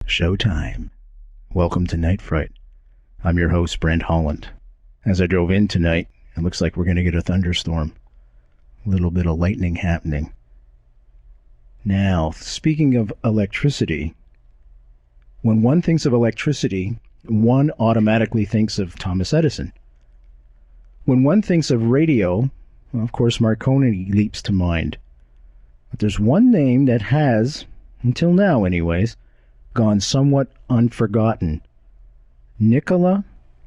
Showtime. Welcome to Night Fright. I'm your host, Brent Holland. As I drove in tonight, it looks like we're going to get a thunderstorm. A little bit of lightning happening. Now, speaking of electricity, when one thinks of electricity, one automatically thinks of Thomas Edison. When one thinks of radio, well, of course, Marconi leaps to mind. But there's one name that has, until now anyways, gone somewhat unforgotten. Nikola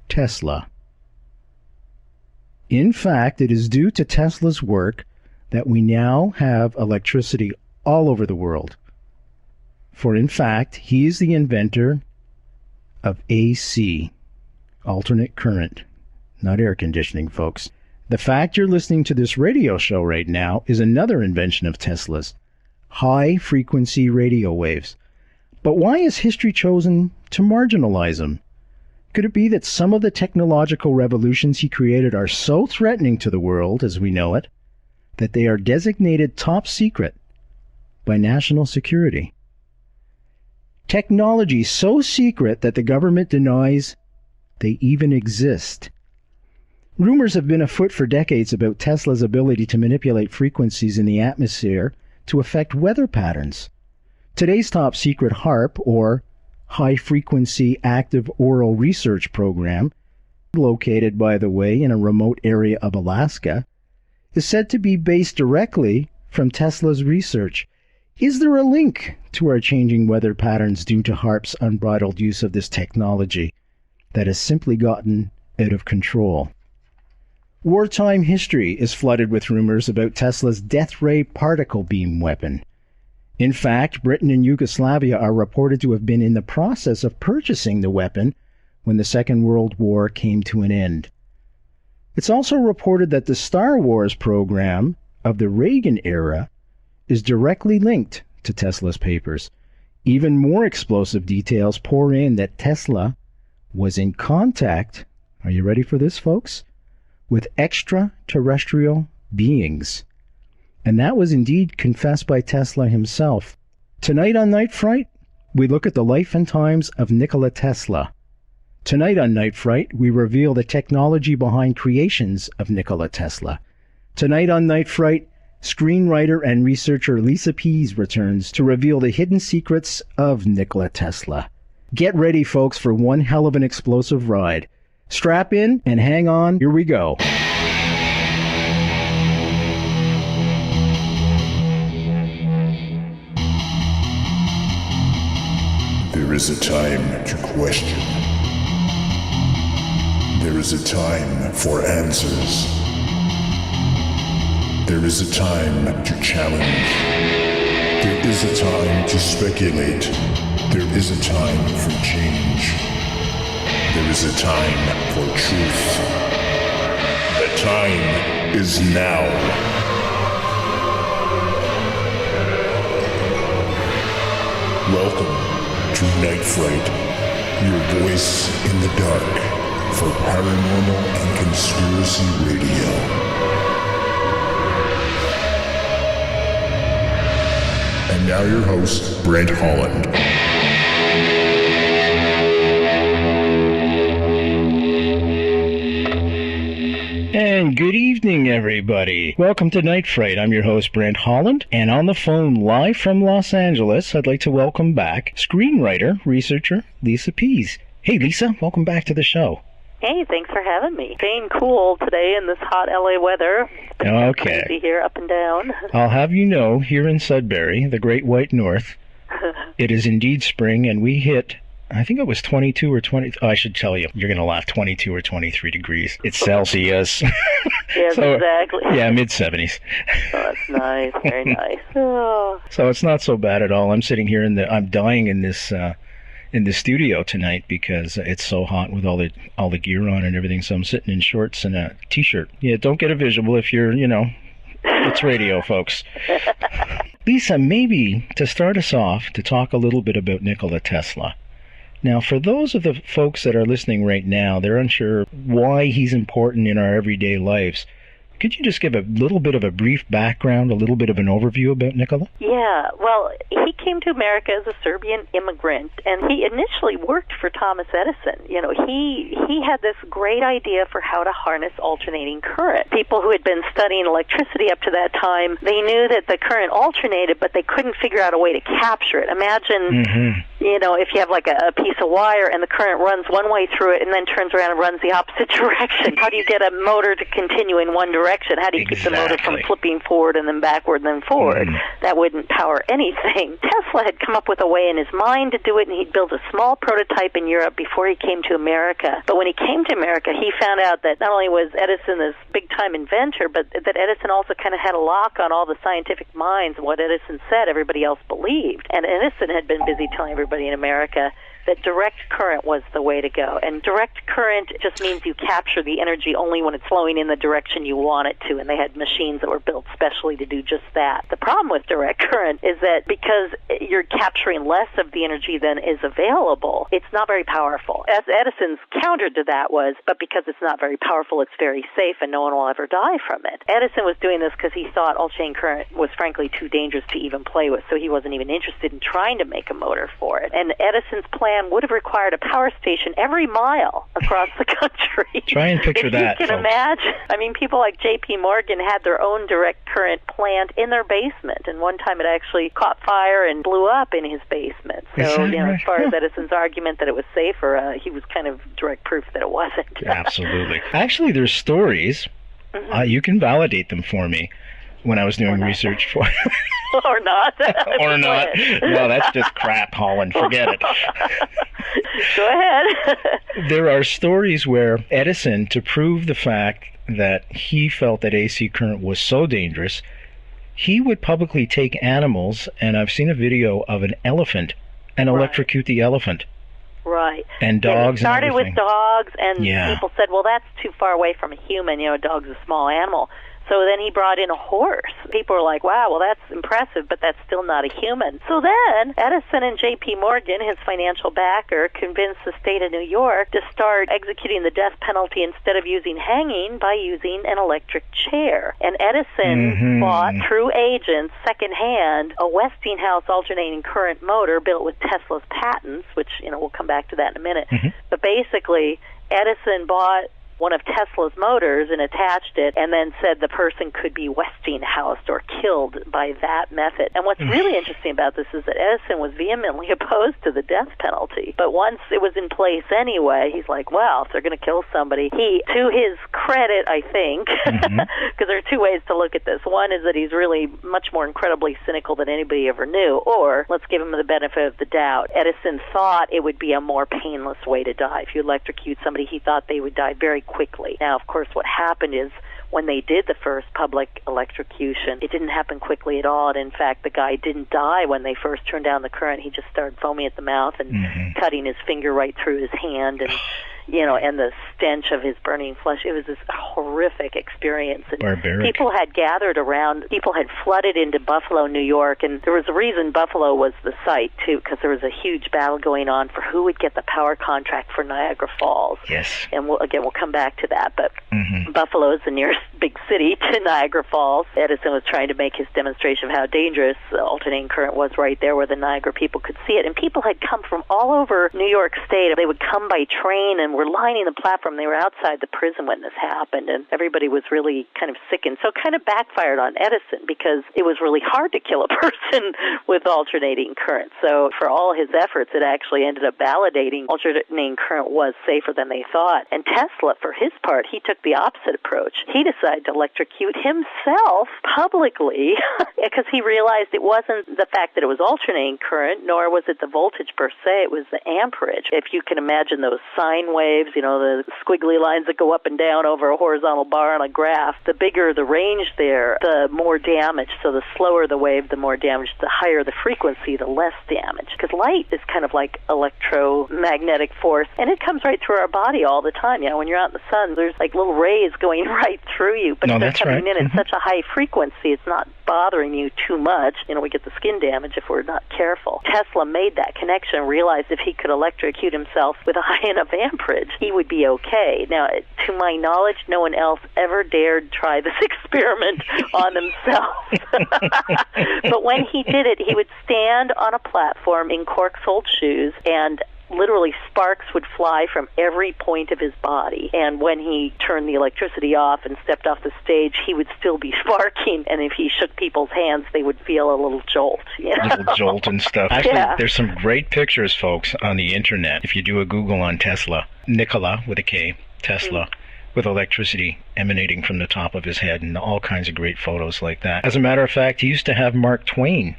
Tesla. In fact, it is due to Tesla's work that we now have electricity all over the world. For in fact, he is the inventor of AC, alternate current, not air conditioning, folks. The fact you're listening to this radio show right now is another invention of Tesla's, high-frequency radio waves. But why has history chosen to marginalize him? Could it be that some of the technological revolutions he created are so threatening to the world as we know it, that they are designated top secret by national security? Technology so secret that the government denies they even exist. Rumors have been afoot for decades about Tesla's ability to manipulate frequencies in the atmosphere to affect weather patterns. Today's top secret Harp, or High Frequency Active Auroral Research Program, located, by the way, in a remote area of Alaska, is said to be based directly from Tesla's research. Is there a link to our changing weather patterns due to Harp's unbridled use of this technology that has simply gotten out of control? Wartime history is flooded with rumors about Tesla's death ray particle beam weapon. In fact, Britain and Yugoslavia are reported to have been in the process of purchasing the weapon when the Second World War came to an end. It's also reported that the Star Wars program of the Reagan era is directly linked to Tesla's papers. Even more explosive details pour in that Tesla was in contact, are you ready for this, folks, with extraterrestrial beings. And that was indeed confessed by Tesla himself. Tonight on Night Fright, we look at the life and times of Nikola Tesla. Tonight on Night Fright, we reveal the technology behind creations of Nikola Tesla. Tonight on Night Fright, screenwriter and researcher Lisa Pease returns to reveal the hidden secrets of Nikola Tesla. Get ready, folks, for one hell of an explosive ride. Strap in and hang on. Here we go. There is a time to question. There is a time for answers. There is a time to challenge. There is a time to speculate. There is a time for change. There is a time for truth. The time is now. Welcome to Night Fright, your voice in the dark for paranormal and conspiracy radio. And now your host, Brent Holland. And good evening, everybody. Welcome to Night Fright. I'm your host, Brent Holland, and on the phone live from Los Angeles, I'd like to welcome back screenwriter, researcher, Lisa Pease. Hey, Lisa, welcome back to the show. Hey, thanks for having me. Staying cool today in this hot LA weather. Okay. Crazy here, up and down. I'll have you know, here in Sudbury, the Great White North, it is indeed spring, and we hit, I think it was 22 or 20. Oh, I should tell you, you're going to laugh, 22 or 23 degrees. It's Celsius. Yes, so, exactly. Yeah, mid-70s. Oh, that's nice. Very nice. Oh. So it's not so bad at all. I'm sitting here I'm dying in the studio tonight because it's so hot with all the gear on and everything. So I'm sitting in shorts and a t-shirt. Yeah, don't get a visual if you're, it's radio, folks. Lisa, maybe to start us off, to talk a little bit about Nikola Tesla. Now, for those of the folks that are listening right now, they're unsure why he's important in our everyday lives. Could you just give a little bit of a brief background, a little bit of an overview about Nikola? Yeah, well, he came to America as a Serbian immigrant, and he initially worked for Thomas Edison. You know, he had this great idea for how to harness alternating current. People who had been studying electricity up to that time, they knew that the current alternated, but they couldn't figure out a way to capture it. Imagine, you know, if you have like a piece of wire and the current runs one way through it and then turns around and runs the opposite direction. How do you get a motor to continue in one direction? How do you keep the motor from flipping forward and then backward and then forward? That wouldn't power anything. Tesla had come up with a way in his mind to do it, and he'd built a small prototype in Europe before he came to America. But when he came to America, he found out that not only was Edison this big-time inventor, but that Edison also kind of had a lock on all the scientific minds. What Edison said, everybody else believed. And Edison had been busy telling everybody in America that direct current was the way to go. And direct current just means you capture the energy only when it's flowing in the direction you want it to, and they had machines that were built specially to do just that. The problem with direct current is that because you're capturing less of the energy than is available, it's not very powerful. As Edison's counter to that was, but because it's not very powerful, it's very safe and no one will ever die from it. Edison was doing this because he thought alternating current was frankly too dangerous to even play with, so he wasn't even interested in trying to make a motor for it. And Edison's plan would have required a power station every mile across the country. Try and picture that, you can imagine. I mean, people like J.P. Morgan had their own direct current plant in their basement, and one time it actually caught fire and blew up in his basement. So, you know, right? As far as Edison's argument that it was safer, he was kind of direct proof that it wasn't. Absolutely. Actually, there's stories. You can validate them for me. When I was doing research for or not. Or not. No, that's just crap, Holland. Forget it. Go ahead. There are stories where Edison, to prove the fact that he felt that AC current was so dangerous, he would publicly take animals, and I've seen a video of an elephant, and electrocute the elephant. Right. And dogs. It started with dogs, and Yeah. people said, well, that's too far away from a human. You know, a dog's a small animal. So then he brought in a horse. People were like, wow, well, that's impressive, but that's still not a human. So then Edison and J.P. Morgan, his financial backer, convinced the state of New York to start executing the death penalty instead of using hanging by using an electric chair. And Edison bought, through agents, secondhand, a Westinghouse alternating current motor built with Tesla's patents, which, you know, we'll come back to that in a minute. But basically, Edison bought one of Tesla's motors and attached it, and then said the person could be Westinghoused or killed by that method. And what's really interesting about this is that Edison was vehemently opposed to the death penalty. But once it was in place anyway, he's like, well, if they're going to kill somebody, he, to his credit, I think, because there are two ways to look at this. One is that he's really much more incredibly cynical than anybody ever knew, or let's give him the benefit of the doubt. Edison thought it would be a more painless way to die. If you electrocute somebody, he thought they would die very quickly. Now, of course, what happened is when they did the first public electrocution, it didn't happen quickly at all. And in fact, the guy didn't die when they first turned down the current. He just started foaming at the mouth and cutting his finger right through his hand, and you know, and the stench of his burning flesh. It was this horrific experience. And barbaric. People had gathered around. People had flooded into Buffalo, New York, and there was a reason Buffalo was the site, too, because there was a huge battle going on for who would get the power contract for Niagara Falls. Yes. And we'll come back to that, but Buffalo is the nearest big city to Niagara Falls. Edison was trying to make his demonstration of how dangerous alternating current was right there where the Niagara people could see it. And people had come from all over New York State. They would come by train and were lining the platform. They were outside the prison when this happened, and everybody was really kind of sickened. So it kind of backfired on Edison because it was really hard to kill a person with alternating current. So for all his efforts, it actually ended up validating alternating current was safer than they thought. And Tesla, for his part, he took the opposite approach. He decided to electrocute himself publicly because he realized it wasn't the fact that it was alternating current, nor was it the voltage per se, it was the amperage. If you can imagine those sine waves, you know, the squiggly lines that go up and down over a horizontal bar on a graph, the bigger the range there, the more damage. So the slower the wave, the more damage. The higher the frequency, the less damage. Because light is kind of like electromagnetic force, and it comes right through our body all the time. You know, when you're out in the sun, there's like little rays going right through you, but they're coming in at such a high frequency, it's not bothering you too much. You know, we get the skin damage if we're not careful. Tesla made that connection and realized if he could electrocute himself with a high enough amperage, cartridge, he would be okay. Now, to my knowledge, no one else ever dared try this experiment on themselves. But when he did it, he would stand on a platform in cork-soled shoes, and literally sparks would fly from every point of his body. And when he turned the electricity off and stepped off the stage, he would still be sparking. And if he shook people's hands, they would feel a little jolt. You know? A little jolt and stuff. Actually, there's some great pictures, folks, on the internet. If you do a Google on Tesla, Nikola with a K, Tesla, with electricity emanating from the top of his head, and all kinds of great photos like that. As a matter of fact, he used to have Mark Twain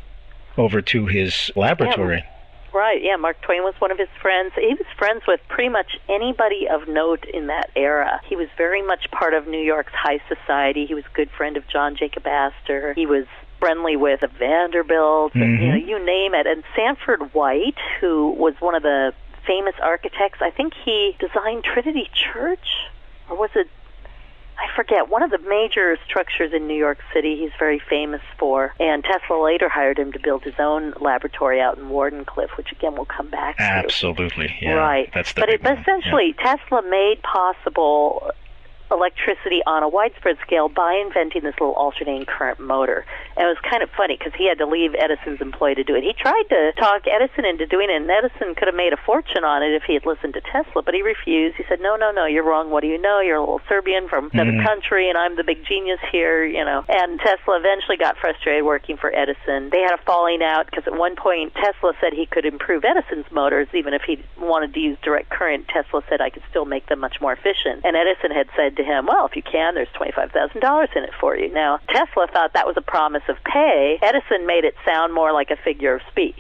over to his laboratory. Right, yeah, Mark Twain was one of his friends. He was friends with pretty much anybody of note in that era. He was very much part of New York's high society. He was a good friend of John Jacob Astor. He was friendly with the Vanderbilts, and, you know, you name it. And Sanford White, who was one of the famous architects, I think he designed Trinity Church, or was it, I forget, one of the major structures in New York City he's very famous for. And Tesla later hired him to build his own laboratory out in Wardenclyffe, which again we'll come back to. Absolutely, yeah. Right. That's the but essentially, Tesla made possible electricity on a widespread scale by inventing this little alternating current motor. And it was kind of funny because he had to leave Edison's employ to do it. He tried to talk Edison into doing it, and Edison could have made a fortune on it if he had listened to Tesla, but he refused. He said, no, you're wrong. What do you know? You're a little Serbian from another country, and I'm the big genius here, you know. And Tesla eventually got frustrated working for Edison. They had a falling out because at one point Tesla said he could improve Edison's motors even if he wanted to use direct current. Tesla said I could still make them much more efficient. And Edison had said to him, well, if you can, there's $25,000 in it for you. Now, Tesla thought that was a promise of pay. Edison made it sound more like a figure of speech.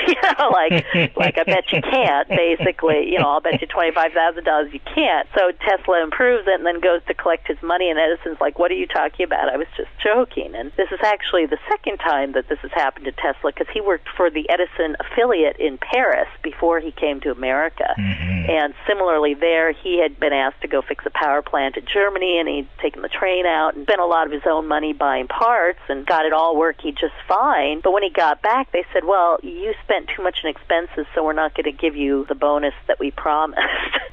You know, like I bet you can't, basically. You know, I'll bet you $25,000 you can't. So Tesla improves it and then goes to collect his money, and Edison's like, what are you talking about? I was just joking. And this is actually the second time that this has happened to Tesla, because he worked for the Edison affiliate in Paris before he came to America. And similarly there, he had been asked to go fix a power plant in Germany, and he'd taken the train out and spent a lot of his own money buying parts and got it all working just fine. But when he got back, they said, well, you spent too much in expenses, so we're not going to give you the bonus that we promised.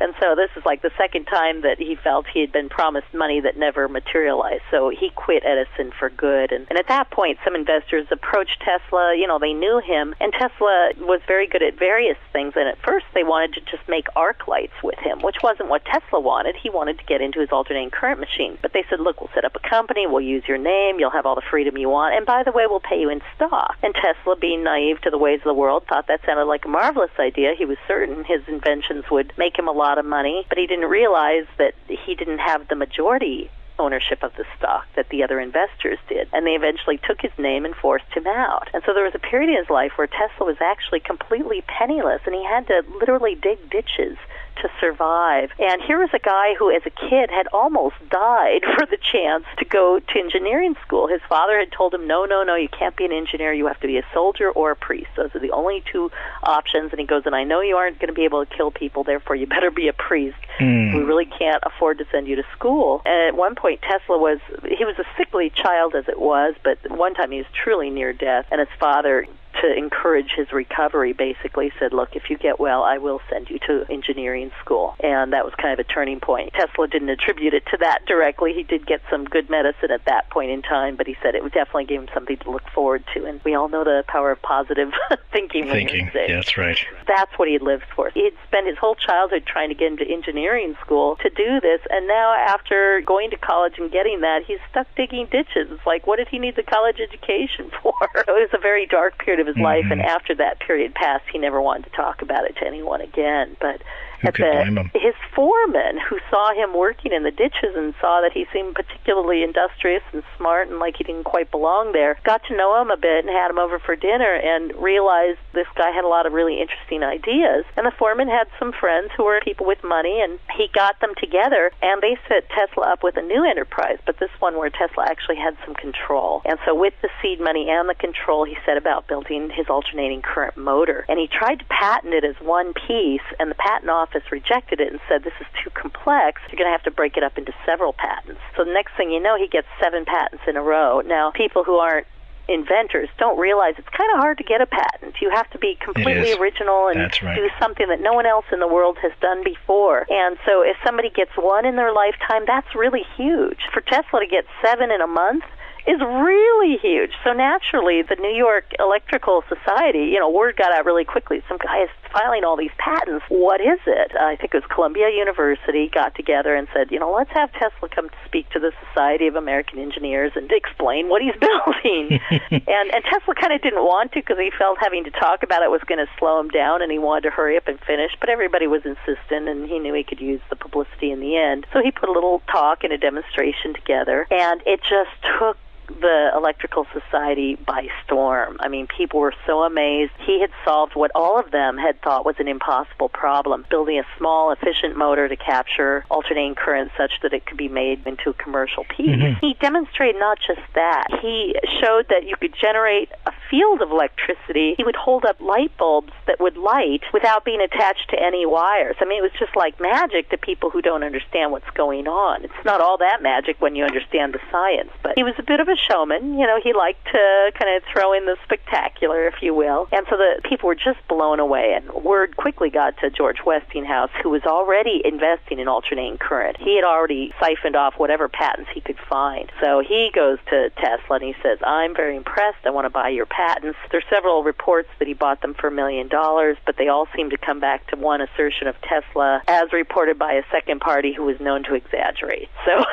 And so this is like the second time that he felt he had been promised money that never materialized. So he quit Edison for good. And at that point, some investors approached Tesla. You know, they knew him, and Tesla was very good at various things. And at first, they wanted to just make arc lights with him, which wasn't what Tesla wanted. He wanted to get into his alternating current machine. But they said, look, we'll set up a company, we'll use your name, you'll have all the freedom you want, and by the way, we'll pay you in stock. And Tesla, being naive to the ways of the world, thought that sounded like a marvelous idea. He was certain his inventions would make him a lot of money, but he didn't realize that he didn't have the majority ownership of the stock that the other investors did, and they eventually took his name and forced him out. And so there was a period in his life where Tesla was actually completely penniless, and he had to literally dig ditches to survive. And here was a guy who, as a kid, had almost died for the chance to go to engineering school. His father had told him, no, you can't be an engineer, you have to be a soldier or a priest. Those are the only two options. And he goes, and I know you aren't going to be able to kill people, therefore you better be a priest. We really can't afford to send you to school. And at one point, Tesla was a sickly child as it was, but one time he was truly near death, and his father, to encourage his recovery, basically said, look, if you get well, I will send you to engineering school. And that was kind of a turning point. Tesla didn't attribute it to that directly. He did get some good medicine at that point in time, but he said it would definitely give him something to look forward to. And we all know the power of positive thinking. Yeah, that's right. That's what he had lived for. He had spent his whole childhood trying to get into engineering school to do this, and now after going to college and getting that, he's stuck digging ditches. It's like, what did he need the college education for? It was a very dark period of his life, and after that period passed, he never wanted to talk about it to anyone again. But his foreman, who saw him working in the ditches and saw that he seemed particularly industrious and smart and like he didn't quite belong there, got to know him a bit and had him over for dinner and realized this guy had a lot of really interesting ideas. And the foreman had some friends who were people with money, and he got them together, and they set Tesla up with a new enterprise, but this one where Tesla actually had some control. And so with the seed money and the control, he set about building his alternating current motor. And he tried to patent it as one piece, and the patent office rejected it and said, this is too complex, you're going to have to break it up into several patents. So the next thing you know, he gets 7 patents in a row. Now, people who aren't inventors don't realize it's kind of hard to get a patent. You have to be completely original and do something that no one else in the world has done before. And so if somebody gets one in their lifetime, that's really huge. For Tesla to get 7 in a month is really huge. So naturally, the New York Electrical Society, word got out really quickly. Some guy is filing all these patents. What is it? I think it was Columbia University got together and said, let's have Tesla come to speak to the Society of American Engineers and explain what he's building. and Tesla kind of didn't want to because he felt having to talk about it was going to slow him down, and he wanted to hurry up and finish. But everybody was insistent, and he knew he could use the publicity in the end. So he put a little talk and a demonstration together, and it just took the Electrical Society by storm. I mean, people were so amazed. He had solved what all of them had thought was an impossible problem, building a small, efficient motor to capture alternating current such that it could be made into a commercial piece. He demonstrated not just that. He showed that you could generate a field of electricity. He would hold up light bulbs that would light without being attached to any wires. I mean, it was just like magic to people who don't understand what's going on. It's not all that magic when you understand the science, but he was a bit of a showman. He liked to kind of throw in the spectacular, if you will. And so the people were just blown away, and word quickly got to George Westinghouse, who was already investing in alternating current. He had already siphoned off whatever patents he could find. So he goes to Tesla and he says, I'm very impressed. I want to buy your patents. There's several reports that he bought them for $1 million, but they all seem to come back to one assertion of Tesla as reported by a second party who was known to exaggerate. So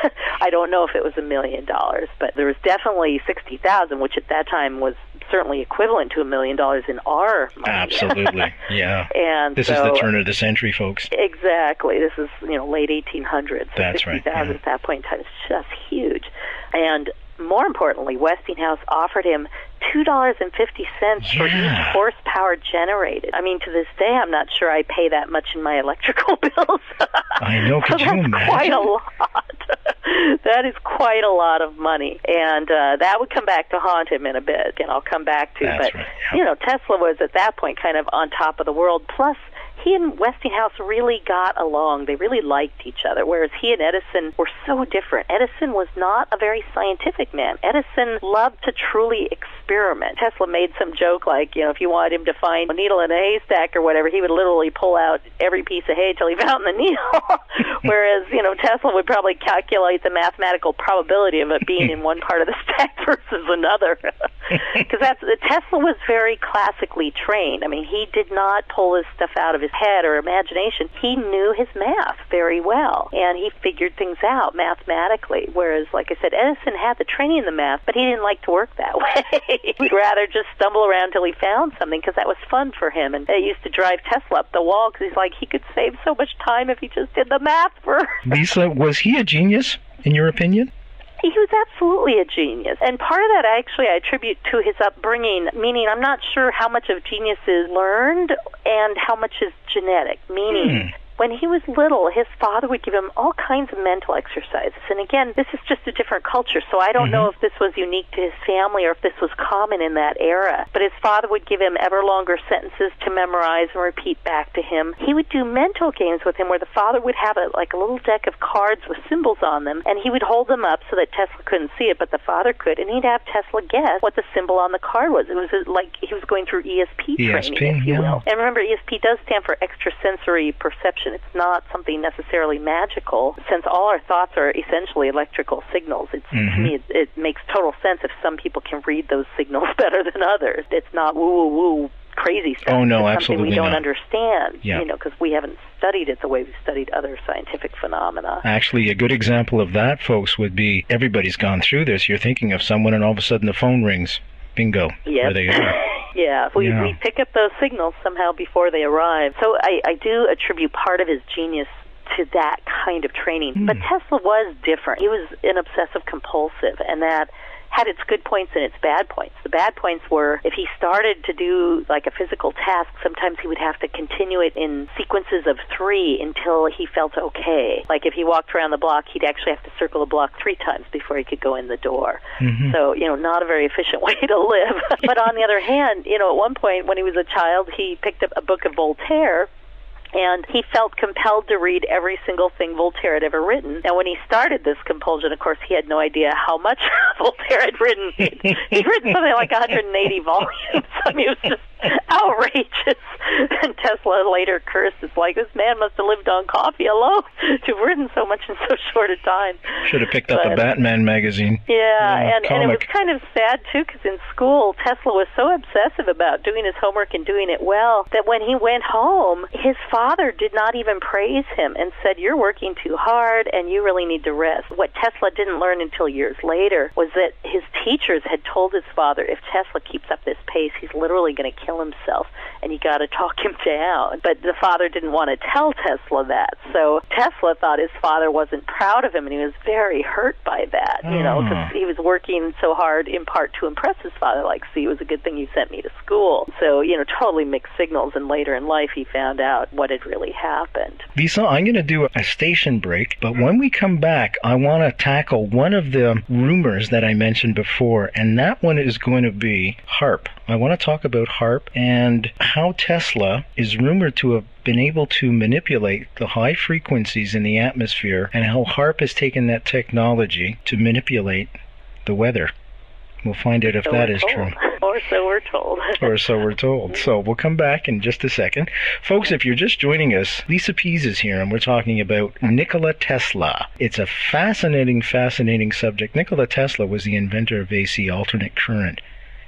I don't know if it was $1 million, but there was definitely 60,000, which at that time was certainly equivalent to $1 million in our money. Absolutely, yeah. And this is the turn of the century, folks. Exactly. This is late 1800s. So that's 60,000 right. Yeah. At that point in time is just huge. And more importantly, Westinghouse offered him $2.50 for each horsepower generated. I mean, to this day, I'm not sure I pay that much in my electrical bills. I know. Could you imagine? Quite a lot. That is quite a lot of money. And that would come back to haunt him in a bit, and I'll come back to. That's but, right, yeah. Tesla was at that point kind of on top of the world. Plus, he and Westinghouse really got along. They really liked each other, whereas he and Edison were so different. Edison was not a very scientific man. Edison loved to truly experiment. Tesla made some joke like, if you wanted him to find a needle in a haystack or whatever, he would literally pull out every piece of hay till he found the needle. Whereas, Tesla would probably calculate the mathematical probability of it being in one part of the stack versus another. Because Tesla was very classically trained. I mean, he did not pull this stuff out of his head or imagination. He knew his math very well, and he figured things out mathematically, whereas, like I said, Edison had the training in the math, but he didn't like to work that way. He'd rather just stumble around till he found something, because that was fun for him, and it used to drive Tesla up the wall, because he's like, he could save so much time if he just did the math first. Lisa, was he a genius, in your opinion? He was absolutely a genius. And part of that, I attribute to his upbringing, meaning I'm not sure how much of genius is learned and how much is genetic, meaning when he was little, his father would give him all kinds of mental exercises. And again, this is just a different culture, so I don't know if this was unique to his family or if this was common in that era. But his father would give him ever longer sentences to memorize and repeat back to him. He would do mental games with him where the father would have a little deck of cards with symbols on them, and he would hold them up so that Tesla couldn't see it, but the father could, and he'd have Tesla guess what the symbol on the card was. It was like he was going through ESP training, if you will. And remember, ESP does stand for extrasensory perception. It's not something necessarily magical, since all our thoughts are essentially electrical signals. To me, it makes total sense if some people can read those signals better than others. It's not woo-woo-woo crazy stuff. Oh, no, it's absolutely something we don't not. understand, Yeah. Because we haven't studied it the way we've studied other scientific phenomena. Actually, a good example of that, folks, would be everybody's gone through this. You're thinking of someone, and all of a sudden the phone rings. Bingo. Yep. There they are. Yeah, we pick up those signals somehow before they arrive. So I do attribute part of his genius to that kind of training. But Tesla was different. He was an obsessive compulsive, and that had its good points and its bad points. The bad points were if he started to do like a physical task, sometimes he would have to continue it in sequences of 3 until he felt okay. Like if he walked around the block, he'd actually have to circle the block 3 times before he could go in the door. So, not a very efficient way to live. But on the other hand, at one point when he was a child, he picked up a book of Voltaire, And he felt compelled to read every single thing Voltaire had ever written. And when he started this compulsion, of course, he had no idea how much Voltaire had written. He'd written something like 180 volumes. I mean, it was just outrageous. And Tesla later cursed. It's like, this man must have lived on coffee alone to have written so much in so short a time. Should have picked up a Batman magazine. Yeah, and it was kind of sad, too, because in school, Tesla was so obsessive about doing his homework and doing it well that when he went home, his father did not even praise him and said, you're working too hard and you really need to rest. What Tesla didn't learn until years later was that his teachers had told his father, if Tesla keeps up this pace, he's literally going to kill himself and you got to talk him down. But the father didn't want to tell Tesla that. So Tesla thought his father wasn't proud of him, and he was very hurt by that, you know, because he was working so hard in part to impress his father, like, see, it was a good thing you sent me to school. So, you know, totally mixed signals, and later in life he found out what had really happened. Lisa, I'm going to do a station break, but when we come back, I want to tackle one of the rumors that I mentioned before, and that one is going to be Harp. I want to talk about Harp and how Tesla is rumored to have been able to manipulate the high frequencies in the atmosphere, and how Harp has taken that technology to manipulate the weather. We'll find out if that is true. Or so we're told. Or so we're told. So we'll come back in just a second. Folks, if you're just joining us, Lisa Pease is here, and we're talking about Nikola Tesla. It's a fascinating subject. Nikola Tesla was the inventor of AC, alternate current.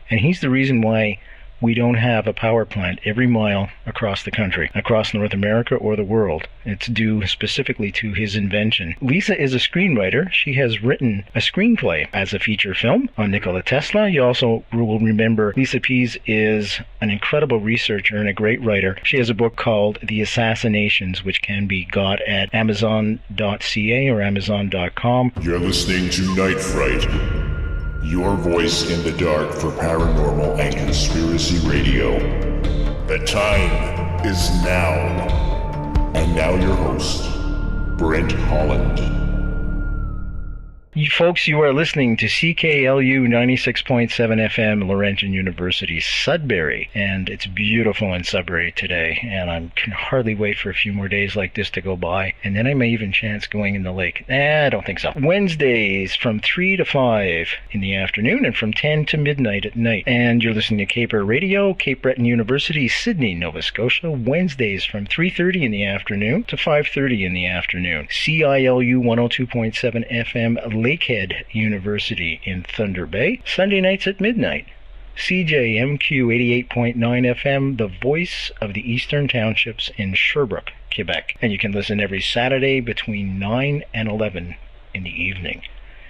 And he's the reason why we don't have a power plant every mile across the country, across North America or the world. It's due specifically to his invention. Lisa is a screenwriter. She has written a screenplay as a feature film on Nikola Tesla. You also will remember Lisa Pease is an incredible researcher and a great writer. She has a book called The Assassinations, which can be got at amazon.ca or amazon.com. You're listening to Night Fright, your voice in the dark for paranormal and conspiracy radio. The time is now. And now your host, Brent Holland. You folks, you are listening to CKLU 96.7 FM, Laurentian University, Sudbury. And it's beautiful in Sudbury today, and I can hardly wait for a few more days like this to go by. And then I may even chance going in the lake. I don't think so. Wednesdays from 3 to 5 in the afternoon, and from 10 to midnight at night. And you're listening to Caper Radio, Cape Breton University, Sydney, Nova Scotia. Wednesdays from 3:30 in the afternoon to 5:30 in the afternoon. CILU 102.7 FM, Lakehead University in Thunder Bay, Sunday nights at midnight. CJMQ 88.9 FM, the voice of the Eastern Townships in Sherbrooke, Quebec. And you can listen every Saturday between 9 and 11 in the evening.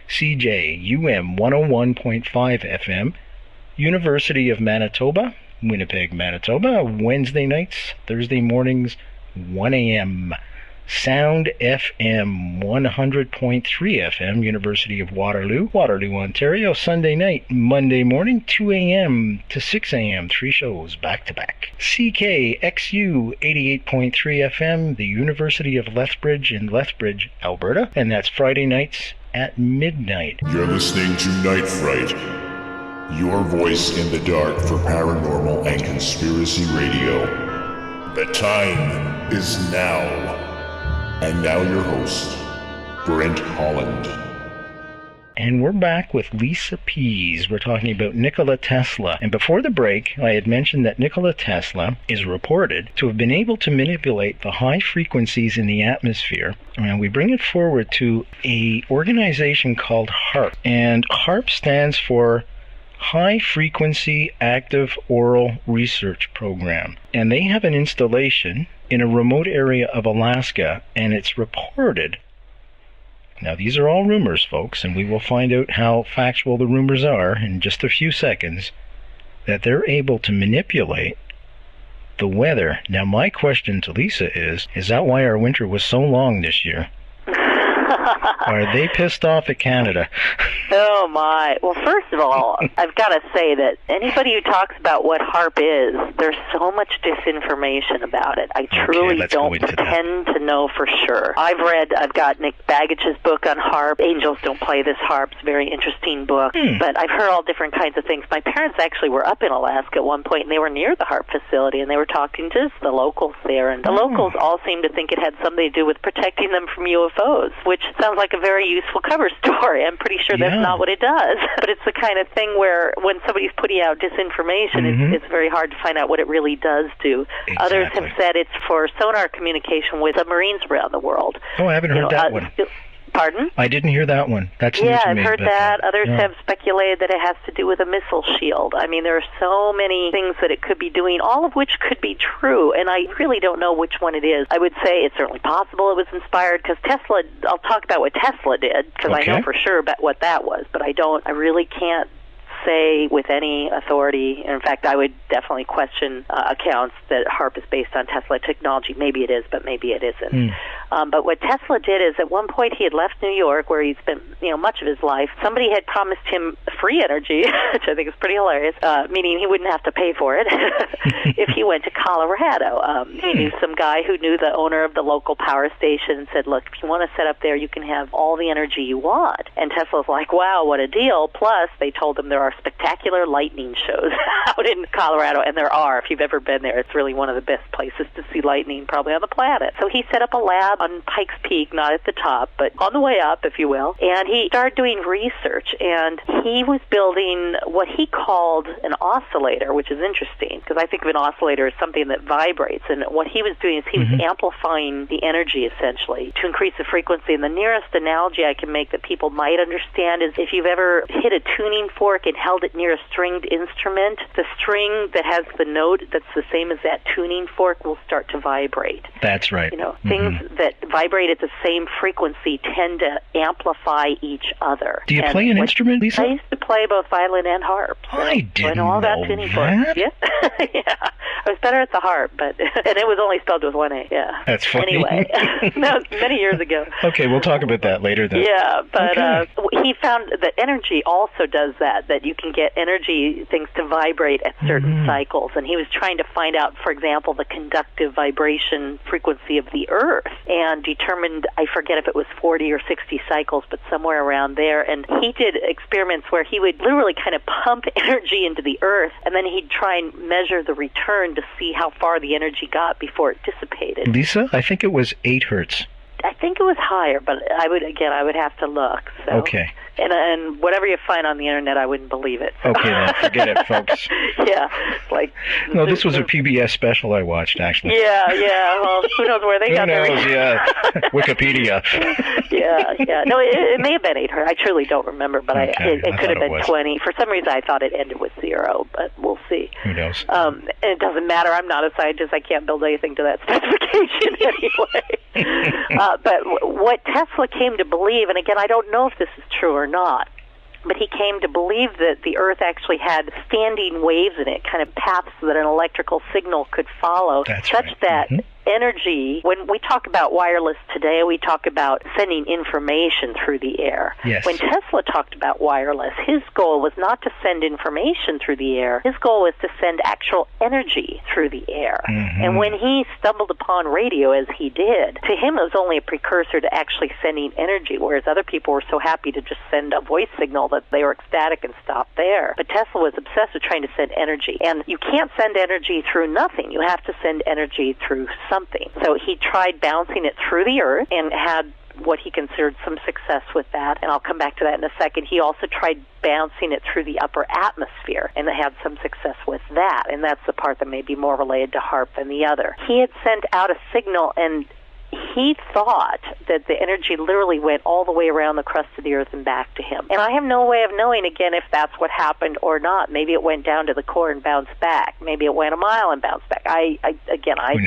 CJUM 101.5 FM, University of Manitoba, Winnipeg, Manitoba, Wednesday nights, Thursday mornings, 1 a.m. Sound FM 100.3 FM, University of Waterloo, Waterloo, Ontario, Sunday night, Monday morning, 2 a.m. to 6 a.m., 3 shows back to back. CKXU 88.3 FM, the University of Lethbridge in Lethbridge, Alberta, and that's Friday nights at midnight. You're listening to Night Fright, your voice in the dark for paranormal and conspiracy radio. The time is now. And now your host, Brent Holland. And we're back with Lisa Pease. We're talking about Nikola Tesla. And before the break, I had mentioned that Nikola Tesla is reported to have been able to manipulate the high frequencies in the atmosphere. And we bring it forward to an organization called HARP. And HARP stands for High Frequency Active Oral Research Program. And they have an installation in a remote area of Alaska, and it's reported. Now, these are all rumors, folks, and we will find out how factual the rumors are in just a few seconds, that they're able to manipulate the weather. Now, my question to Lisa is that why our winter was so long this year? Are they pissed off at Canada? Oh, my. Well, first of all, I've got to say that anybody who talks about what HARP is, there's so much disinformation about it. I truly don't pretend to know for sure. I've got Nick Baggage's book on HARP. Angels Don't Play This HARP. It's a very interesting book. But I've heard all different kinds of things. My parents actually were up in Alaska at one point, and they were near the HARP facility, and they were talking to the locals there. And the locals all seemed to think it had something to do with protecting them from UFOs, which sounds like a very useful cover story. I'm pretty sure that's not what it does. But it's the kind of thing where when somebody's putting out disinformation, it's very hard to find out what it really does do. Exactly. Others have said it's for sonar communication with submarines around the world. Oh, I haven't heard that one. Pardon? I didn't hear that one. That's new to I've me, heard that. Others have speculated that it has to do with a missile shield. I mean, there are so many things that it could be doing, all of which could be true, and I really don't know which one it is. I would say it's certainly possible it was inspired, because Tesla, I'll talk about what Tesla did, because I know for sure about what that was, but I really can't say with any authority. In fact, I would definitely question accounts that HARP is based on Tesla technology. Maybe it is, but maybe it isn't. But what Tesla did is, at one point he had left New York, where he spent much of his life. Somebody had promised him free energy, which I think is pretty hilarious, meaning he wouldn't have to pay for it if he went to Colorado. He knew some guy who knew the owner of the local power station and said, look, if you want to set up there, you can have all the energy you want. And Tesla's like, wow, what a deal. Plus, they told him there are spectacular lightning shows out in Colorado, and there are. If you've ever been there, it's really one of the best places to see lightning probably on the planet. So he set up a lab on Pikes Peak, not at the top, but on the way up, if you will, and he started doing research, and he was building what he called an oscillator, which is interesting, because I think of an oscillator as something that vibrates, and what he was doing is he was amplifying the energy, essentially, to increase the frequency. And the nearest analogy I can make that people might understand is if you've ever hit a tuning fork and held it near a stringed instrument, the string that has the note that's the same as that tuning fork will start to vibrate. That's right. Things that vibrate at the same frequency tend to amplify each other. Do you play an instrument, Lisa? I used to play both violin and harp. So I didn't know all know that tuning that. forks. Yeah. I was better at the harp, and it was only spelled with one A. Yeah. That's funny. Anyway, that was many years ago. Okay, we'll talk about that later then. Yeah, but he found that energy also does that you can get energy things to vibrate at certain cycles, and he was trying to find out, for example, the conductive vibration frequency of the Earth, and determined, I forget if it was 40 or 60 cycles, but somewhere around there, and he did experiments where he would literally kind of pump energy into the Earth, and then he'd try and measure the return to see how far the energy got before it dissipated. Lisa, I think it was 8 hertz. I think it was higher, but I would have to look. So. Okay. And whatever you find on the internet, I wouldn't believe it. Okay, then forget it, folks. Yeah, like. No, this was a PBS special I watched, actually. Yeah. Well, who knows where they got their. Who knows? Yeah, Wikipedia. Yeah. No, it may have been 8 hertz. I truly don't remember, but it could have been 20. For some reason, I thought it ended with 0, but we'll see. Who knows? And it doesn't matter. I'm not a scientist. I can't build anything to that specification anyway. But what Tesla came to believe, and again, I don't know if this is true or not, but he came to believe that the Earth actually had standing waves in it, kind of paths that an electrical signal could follow, that energy, when we talk about wireless today, we talk about sending information through the air. Yes. When Tesla talked about wireless, his goal was not to send information through the air. His goal was to send actual energy through the air. And when he stumbled upon radio, as he did, to him it was only a precursor to actually sending energy, whereas other people were so happy to just send a voice signal that they were ecstatic and stopped there. But Tesla was obsessed with trying to send energy. And you can't send energy through nothing. You have to send energy through something. So he tried bouncing it through the Earth and had what he considered some success with that, and I'll come back to that in a second. He also tried bouncing it through the upper atmosphere and had some success with that, and that's the part that may be more related to HARP than the other. He had sent out a signal, and he thought that the energy literally went all the way around the crust of the Earth and back to him. And I have no way of knowing, again, if that's what happened or not. Maybe it went down to the core and bounced back. Maybe it went a mile and bounced back. I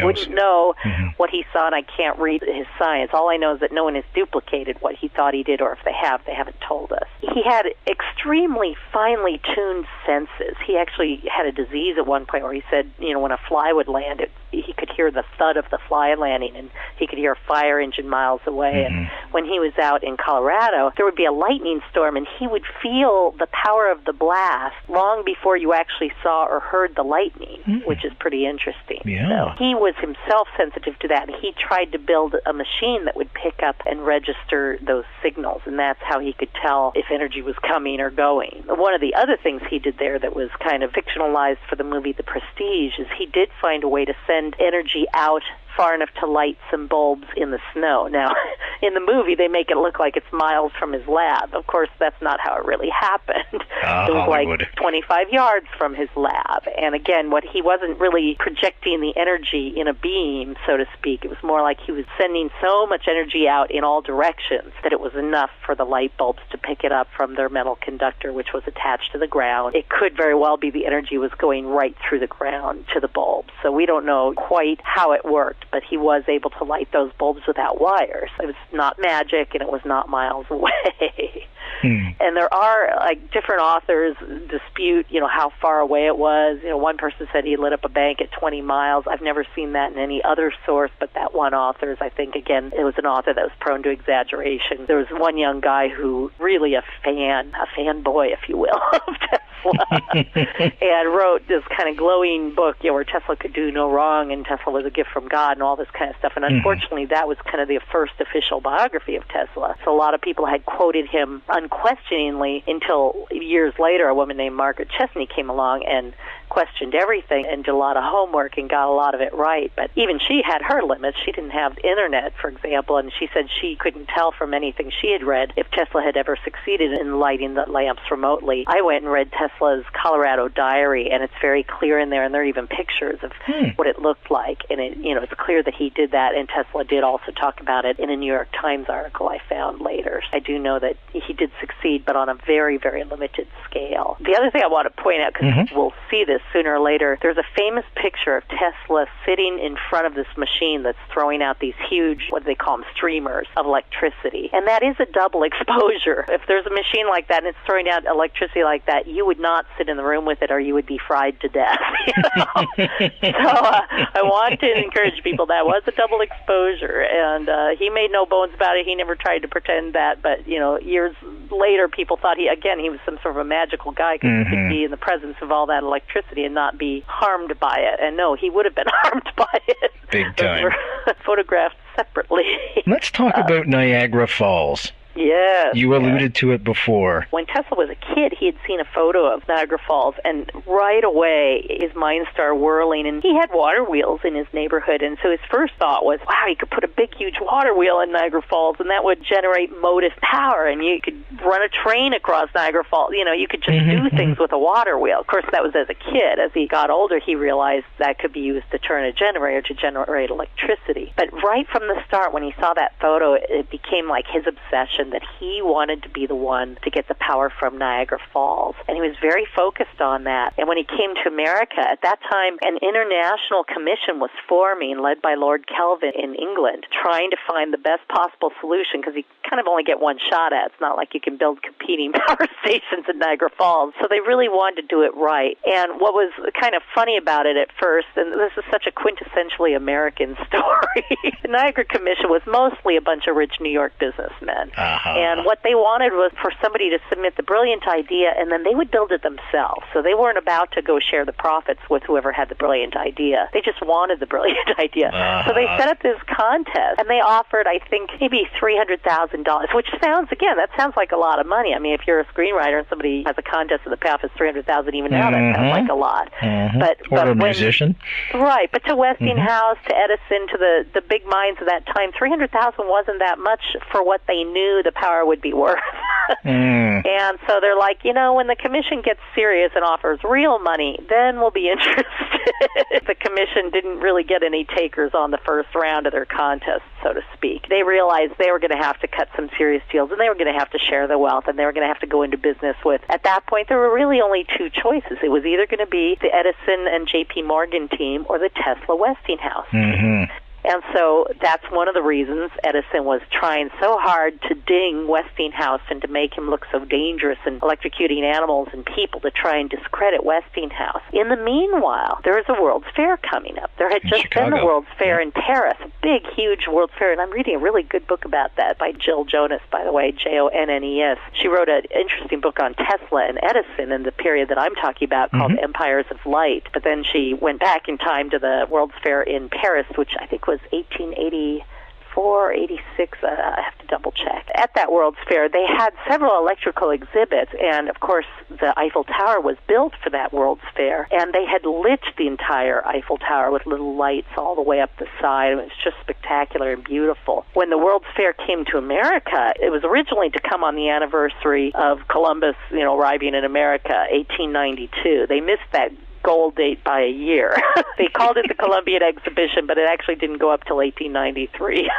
wouldn't know what he saw, and I can't read his science. All I know is that no one has duplicated what he thought he did, or if they have, they haven't told us. He had extremely finely tuned senses. He actually had a disease at one point where he said, when a fly would land, he could hear the thud of the fly landing, and he could hear a fire engine miles away. And when he was out in Colorado, there would be a lightning storm, and he would feel the power of the blast long before you actually saw or heard the lightning, which is pretty interesting. Yeah. So he was himself sensitive to that, and he tried to build a machine that would pick up and register those signals, and that's how he could tell if energy was coming or going. One of the other things he did there that was kind of fictionalized for the movie The Prestige is he did find a way to send energy out far enough to light some bulbs in the snow. Now, in the movie, they make it look like it's miles from his lab. Of course, that's not how it really happened. It was Hollywood. like 25 yards from his lab. And again, he wasn't really projecting the energy in a beam, so to speak. It was more like he was sending so much energy out in all directions that it was enough for the light bulbs to pick it up from their metal conductor, which was attached to the ground. It could very well be the energy was going right through the ground to the bulbs. So we don't know quite how it worked, but he was able to light those bulbs without wires. It was not magic, and it was not miles away. And there are, different authors dispute, how far away it was. One person said he lit up a bank at 20 miles. I've never seen that in any other source, but that one author's, I think, again, it was an author that was prone to exaggeration. There was one young guy who really a fanboy, if you will, of Tesla, and wrote this kind of glowing book, where Tesla could do no wrong, and Tesla was a gift from God, and all this kind of stuff. And unfortunately, that was kind of the first official biography of Tesla. So a lot of people had quoted him unquestioningly until years later, a woman named Margaret Chesney came along and questioned everything and did a lot of homework and got a lot of it right. But even she had her limits. She didn't have the internet, for example, and she said she couldn't tell from anything she had read if Tesla had ever succeeded in lighting the lamps remotely. I went and read Tesla's Colorado diary, and it's very clear in there, and there are even pictures of what it looked like. And it's clear that he did that, and Tesla did also talk about it in a New York Times article I found later. I do know that he did succeed, but on a very, very limited scale. The other thing I want to point out, because we'll see this sooner or later, there's a famous picture of Tesla sitting in front of this machine that's throwing out these huge, what do they call them, streamers of electricity. And that is a double exposure. If there's a machine like that and it's throwing out electricity like that, you would not sit in the room with it or you would be fried to death. So I want to encourage people that was a double exposure, and he made no bones about it. He never tried to pretend that, but years later people thought he was some sort of a magical guy because he could be in the presence of all that electricity and not be harmed by it. And no, he would have been harmed by it. Big time. Photographed separately. Let's talk about Niagara Falls. Yes. You alluded to it before. When Tesla was a kid, he had seen a photo of Niagara Falls, and right away his mind started whirling, and he had water wheels in his neighborhood, and so his first thought was, wow, you could put a big, huge water wheel in Niagara Falls, and that would generate motive power, and you could run a train across Niagara Falls. You could just do things with a water wheel. Of course, that was as a kid. As he got older, he realized that could be used to turn a generator to generate electricity. But right from the start, when he saw that photo, it became like his obsession that he wanted to be the one to get the power from Niagara Falls. And he was very focused on that. And when he came to America, at that time, an international commission was forming, led by Lord Kelvin in England, trying to find the best possible solution, because you kind of only get one shot at it. It's not like you can build competing power stations in Niagara Falls. So they really wanted to do it right. And what was kind of funny about it at first, and this is such a quintessentially American story, the Niagara Commission was mostly a bunch of rich New York businessmen. And what they wanted was for somebody to submit the brilliant idea, and then they would build it themselves. So they weren't about to go share the profits with whoever had the brilliant idea. They just wanted the brilliant idea. So they set up this contest, and they offered, I think, maybe $300,000, which sounds like a lot of money. I mean, if you're a screenwriter and somebody has a contest and the payoff is $300,000, even now, that sounds like a lot. Or a musician. Right, but to Westinghouse, to Edison, to the big minds of that time, $300,000 wasn't that much for what they knew the power would be worth. And so they're like, when the commission gets serious and offers real money, then we'll be interested. The commission didn't really get any takers on the first round of their contest, so to speak. They realized they were going to have to cut some serious deals, and they were going to have to share the wealth, and they were going to have to go into business with. At that point, there were really only two choices. It was either going to be the Edison and J.P. Morgan team or the Tesla Westinghouse team. And so that's one of the reasons Edison was trying so hard to ding Westinghouse and to make him look so dangerous and electrocuting animals and people, to try and discredit Westinghouse. In the meanwhile, there is a World's Fair coming up. There had just been the World's Fair in Paris, a big, huge World's Fair, and I'm reading a really good book about that by Jill Jonas, by the way, Jonnes. She wrote an interesting book on Tesla and Edison in the period that I'm talking about called Empires of Light. But then she went back in time to the World's Fair in Paris, which I think was 1884, 86, I have to double check. At that World's Fair, they had several electrical exhibits, and of course the Eiffel Tower was built for that World's Fair, and they had lit the entire Eiffel Tower with little lights all the way up the side. It was just spectacular and beautiful. When the World's Fair came to America, it was originally to come on the anniversary of Columbus, arriving in America, 1892. They missed that goal date by a year. They called it the Columbian Exhibition, but it actually didn't go up till 1893.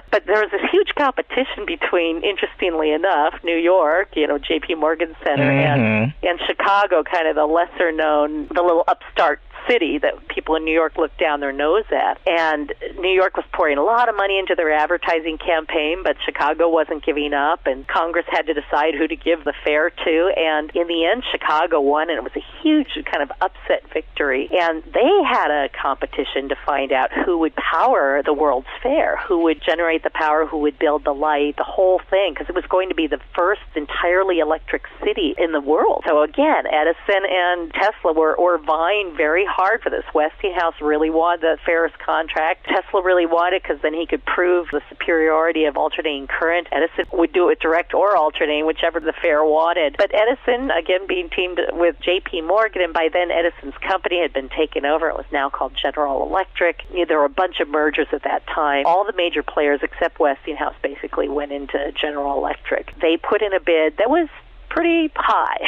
But there was this huge competition between, interestingly enough, New York, J.P. Morgan Center, and Chicago, kind of the lesser known, the little upstart city that people in New York look down their nose at. And New York was pouring a lot of money into their advertising campaign, but Chicago wasn't giving up, and Congress had to decide who to give the fair to. And in the end, Chicago won, and it was a huge kind of upset victory. And they had a competition to find out who would power the World's Fair, who would generate the power, who would build the light, the whole thing, because it was going to be the first entirely electric city in the world. So again, Edison and Tesla were vying very hard for this. Westinghouse really wanted the Ferris contract. Tesla really wanted it because then he could prove the superiority of alternating current. Edison would do it direct or alternating, whichever the fair wanted. But Edison, again, being teamed with J.P. Morgan, and by then Edison's company had been taken over. It was now called General Electric. There were a bunch of mergers at that time. All the major players except Westinghouse basically went into General Electric. They put in a bid that was pretty high.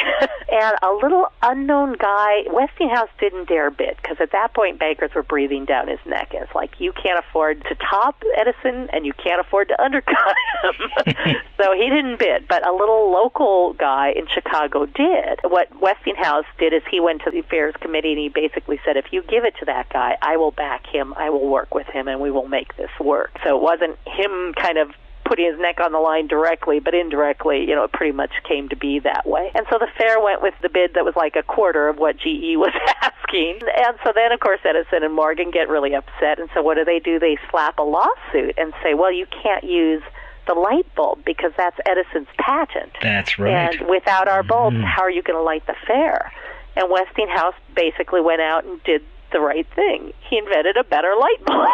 And a little unknown guy, Westinghouse didn't dare bid, because at that point bankers were breathing down his neck. It's like, you can't afford to top Edison and you can't afford to undercut him. So he didn't bid, but a little local guy in Chicago did. What Westinghouse did is he went to the affairs committee and he basically said, if you give it to that guy, I will back him, I will work with him, and we will make this work. So it wasn't him kind of putting his neck on the line directly, but indirectly, it pretty much came to be that way. And so the fair went with the bid that was like a quarter of what GE was asking. And so then, of course, Edison and Morgan get really upset. And so what do? They slap a lawsuit and say, well, you can't use the light bulb because that's Edison's patent. That's right. And without our bulbs, how are you going to light the fair? And Westinghouse basically went out and did the right thing. He invented a better light bulb.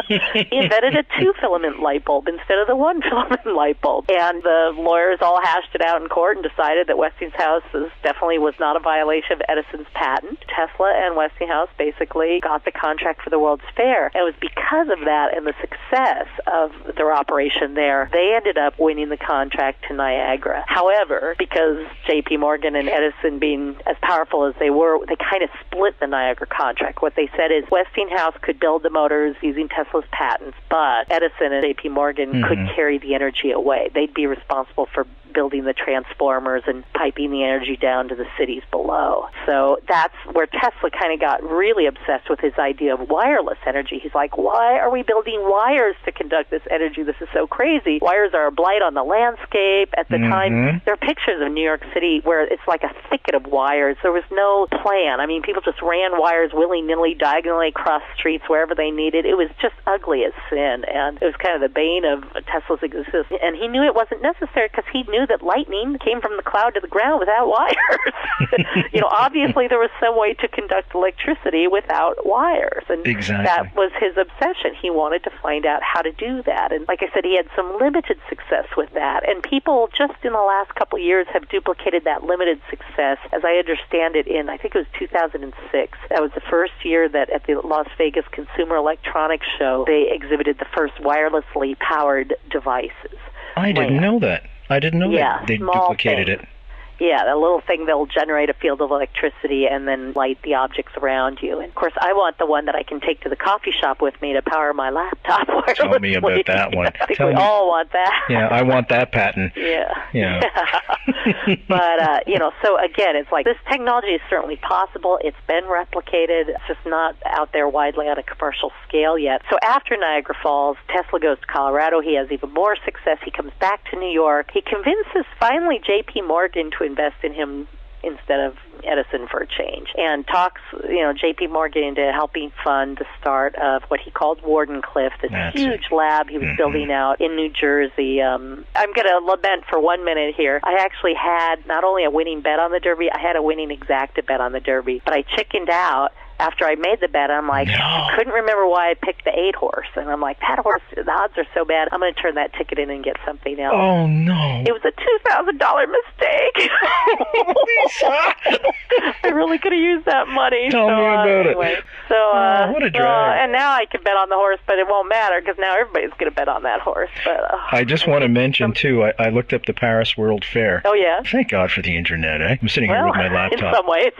He invented a 2-filament light bulb instead of the 1-filament light bulb. And the lawyers all hashed it out in court and decided that Westinghouse definitely was not a violation of Edison's patent. Tesla and Westinghouse basically got the contract for the World's Fair. And it was because of that and the success of their operation there, they ended up winning the contract to Niagara. However, because J.P. Morgan and Edison, being as powerful as they were, they kind of split the Niagara contract. What they said is Westinghouse could build the motors using Tesla's patents, but Edison and J.P. Morgan could carry the energy away. They'd be responsible for building the transformers and piping the energy down to the cities below. So that's where Tesla kind of got really obsessed with his idea of wireless energy. He's like, why are we building wires to conduct this energy? This is so crazy. Wires are a blight on the landscape. At the time, there are pictures of New York City where it's like a thicket of wires. There was no plan. I mean, people just ran wires willy-nilly, diagonally across streets wherever they needed. It was just ugly as sin, and it was kind of the bane of Tesla's existence. And he knew it wasn't necessary because he knew that lightning came from the cloud to the ground without wires. Obviously there was some way to conduct electricity without wires, and that was his obsession. He wanted to find out how to do that, and like I said, he had some limited success with that, and people just in the last couple of years have duplicated that limited success, as I understand it, in, I think it was 2006. That was the first year that at the Las Vegas Consumer Electronics Show, they exhibited the first wirelessly powered devices. I didn't know that. I didn't know that they duplicated it. Yeah, that little thing that will generate a field of electricity and then light the objects around you. And, of course, I want the one that I can take to the coffee shop with me to power my laptop wirelessly. Tell me about that one. I think we all want that. Yeah, I want that patent. Yeah. But, so again, it's like this technology is certainly possible. It's been replicated. It's just not out there widely on a commercial scale yet. So after Niagara Falls, Tesla goes to Colorado. He has even more success. He comes back to New York. He convinces finally J.P. Morgan to invest in him instead of Edison for a change, and talks, J.P. Morgan into helping fund the start of what he called Wardenclyffe, this huge lab he was building out in New Jersey. I'm going to lament for 1 minute here. I actually had not only a winning bet on the Derby, I had a winning exacta bet on the Derby, but I chickened out. After I made the bet, I'm like, I couldn't remember why I picked the 8 horse. And I'm like, that horse, the odds are so bad, I'm going to turn that ticket in and get something else. Oh, no. It was a $2,000 mistake. I really could have used that money. Tell me about anyway. it. So, what a drag. and now I can bet on the horse, but it won't matter because now everybody's going to bet on that horse. But I just want to mention, too, I looked up the Paris World Fair. Oh, yeah? Thank God for the Internet, eh? I'm sitting here with my laptop. In some ways.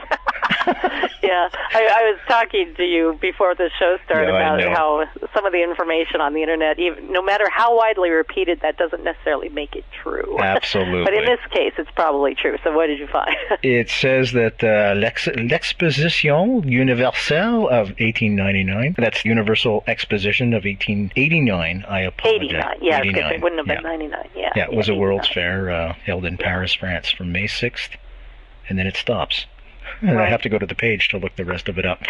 Yeah. I was talking to you before the show started about how some of the information on the Internet, even, no matter how widely repeated, that doesn't necessarily make it true. Absolutely. But in this case, it's probably true. So what did you find? It says that l'Exposition Universelle of 1899, that's Universal Exposition of 1889, I apologize. 89, yeah, because it wouldn't have been 99, yeah. Yeah, it was a World's Fair held in Paris, France from May 6th, and then it stops. And I have to go to the page to look the rest of it up.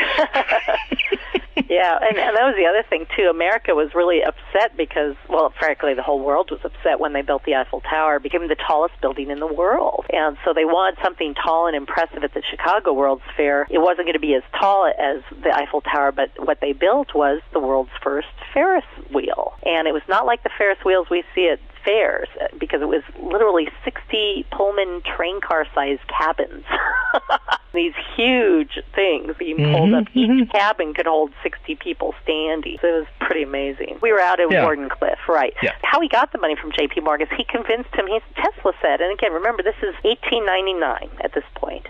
Yeah, and that was the other thing, too. America was really upset because, well, frankly, the whole world was upset when they built the Eiffel Tower. It became the tallest building in the world. And so they wanted something tall and impressive at the Chicago World's Fair. It wasn't going to be as tall as the Eiffel Tower, but what they built was the world's first Ferris wheel. And it was not like the Ferris wheels we see at fairs, because it was literally 60 Pullman train car-sized cabins. These huge things being pulled up. Each cabin could hold 60 people standing. So it was pretty amazing. We were out at Wardenclyffe, right. Yeah. How he got the money from J.P. Morgan, he convinced him, Tesla said, and again, remember, this is 1899 at this point,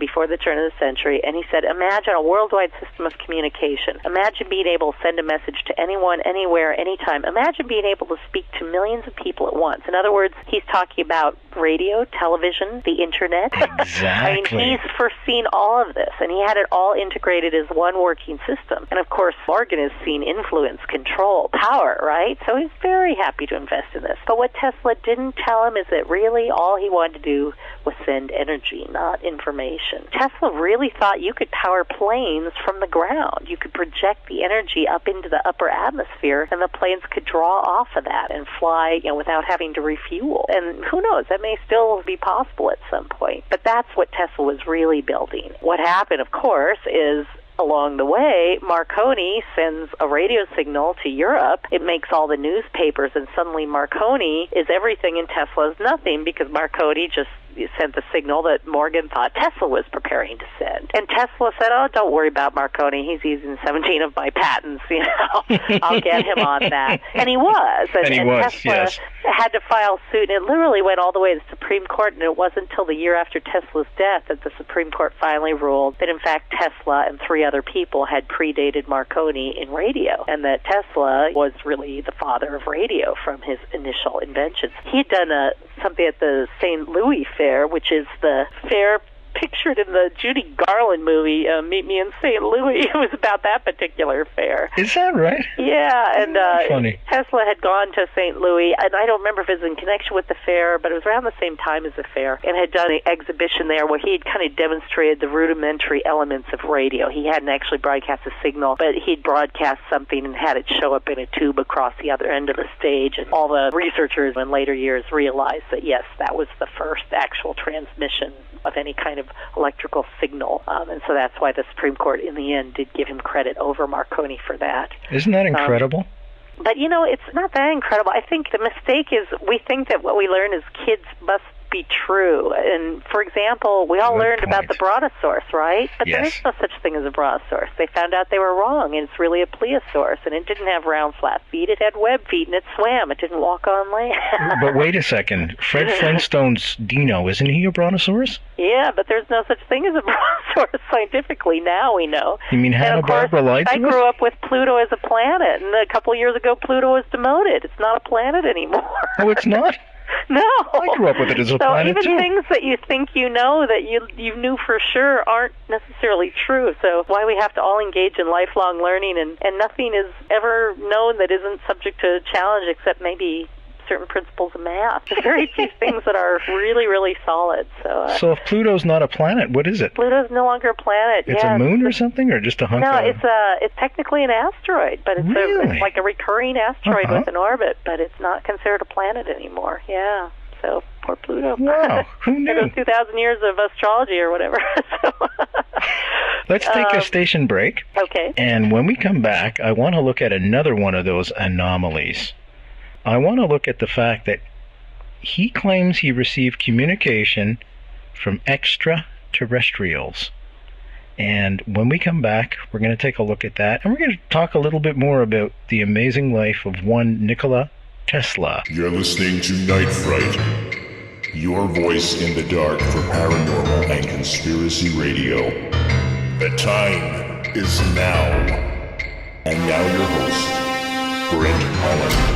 before the turn of the century, and he said, imagine a worldwide system of communication. Imagine being able to send a message to anyone, anywhere, anytime. Imagine being able to speak to millions of people at once. In other words, he's talking about radio, television, the Internet. Exactly. He's foreseen all of this, and he had it all integrated as one working system. And of course, Morgan has seen influence, control, power, right? So he's very happy to invest in this. But what Tesla didn't tell him is that really all he wanted to do was send energy, not information. Tesla really thought you could power planes from the ground. You could project the energy up into the upper atmosphere, and the planes could draw off of that and fly, without having to refuel. And who knows, that may still be possible at some point. But that's what Tesla was really building. What happened, of course, is along the way, Marconi sends a radio signal to Europe. It makes all the newspapers, and suddenly Marconi is everything and Tesla is nothing, because Marconi just sent the signal that Morgan thought Tesla was preparing to send. And Tesla said, oh, don't worry about Marconi. He's using 17 of my patents, I'll get him on that. And he was. And Tesla had to file suit, and it literally went all the way to the Supreme Court, and it wasn't until the year after Tesla's death that the Supreme Court finally ruled that, in fact, Tesla and 3 other people had predated Marconi in radio, and that Tesla was really the father of radio from his initial inventions. He had done something at the St. Louis Fair, which is the fair pictured in the Judy Garland movie, Meet Me in St. Louis. It was about that particular fair. Is that right? Yeah, and funny. Tesla had gone to St. Louis, and I don't remember if it was in connection with the fair, but it was around the same time as the fair, and had done an exhibition there where he had kind of demonstrated the rudimentary elements of radio. He hadn't actually broadcast a signal, but he'd broadcast something and had it show up in a tube across the other end of the stage, and all the researchers in later years realized that, yes, that was the first actual transmission of any kind of electrical signal. And so that's why the Supreme Court, in the end, did give him credit over Marconi for that. Isn't that incredible? But, it's not that incredible. I think the mistake is we think that what we learn as kids must be true. And, for example, we all Good learned about point. the brontosaurus, right? But there Yes. is no such thing as a brontosaurus. They found out they were wrong, and it's really a plesiosaurus, and it didn't have round, flat feet. It had web feet, and it swam. It didn't walk on land. But wait a second. Fred Flintstone's Dino, isn't he a brontosaurus? Yeah, but there's no such thing as a brontosaurus scientifically. Now we know. You mean And of course, Hanna-Barbera lied I to us? grew up with Pluto as a planet, and a couple of years ago, Pluto was demoted. It's not a planet anymore. Oh, it's not? No. I grew up with it as a so planet, even too. things that you think you know that you knew for sure aren't necessarily true. So why we have to all engage in lifelong learning, and nothing is ever known that isn't subject to challenge except maybe certain principles of math. There's very few things that are really, really solid. So if Pluto's not a planet, what is it? Pluto's no longer a planet. It's a moon or something, or just a hunk No, of... it's technically an asteroid, but it's Really? it's like a recurring asteroid Uh-huh. with an orbit, but it's not considered a planet anymore. Yeah. So poor Pluto. Wow, who There knew? goes 2,000 years of astrology or whatever. So, Let's take a station break. okay. And when we come back, I want to look at another one of those anomalies. I want to look at the fact that he claims he received communication from extraterrestrials. And when we come back, we're going to take a look at that. And we're going to talk a little bit more about the amazing life of one Nikola Tesla. You're listening to Night Fright, your voice in the dark for paranormal and conspiracy radio. The time is now. And now your host, Brent Holland.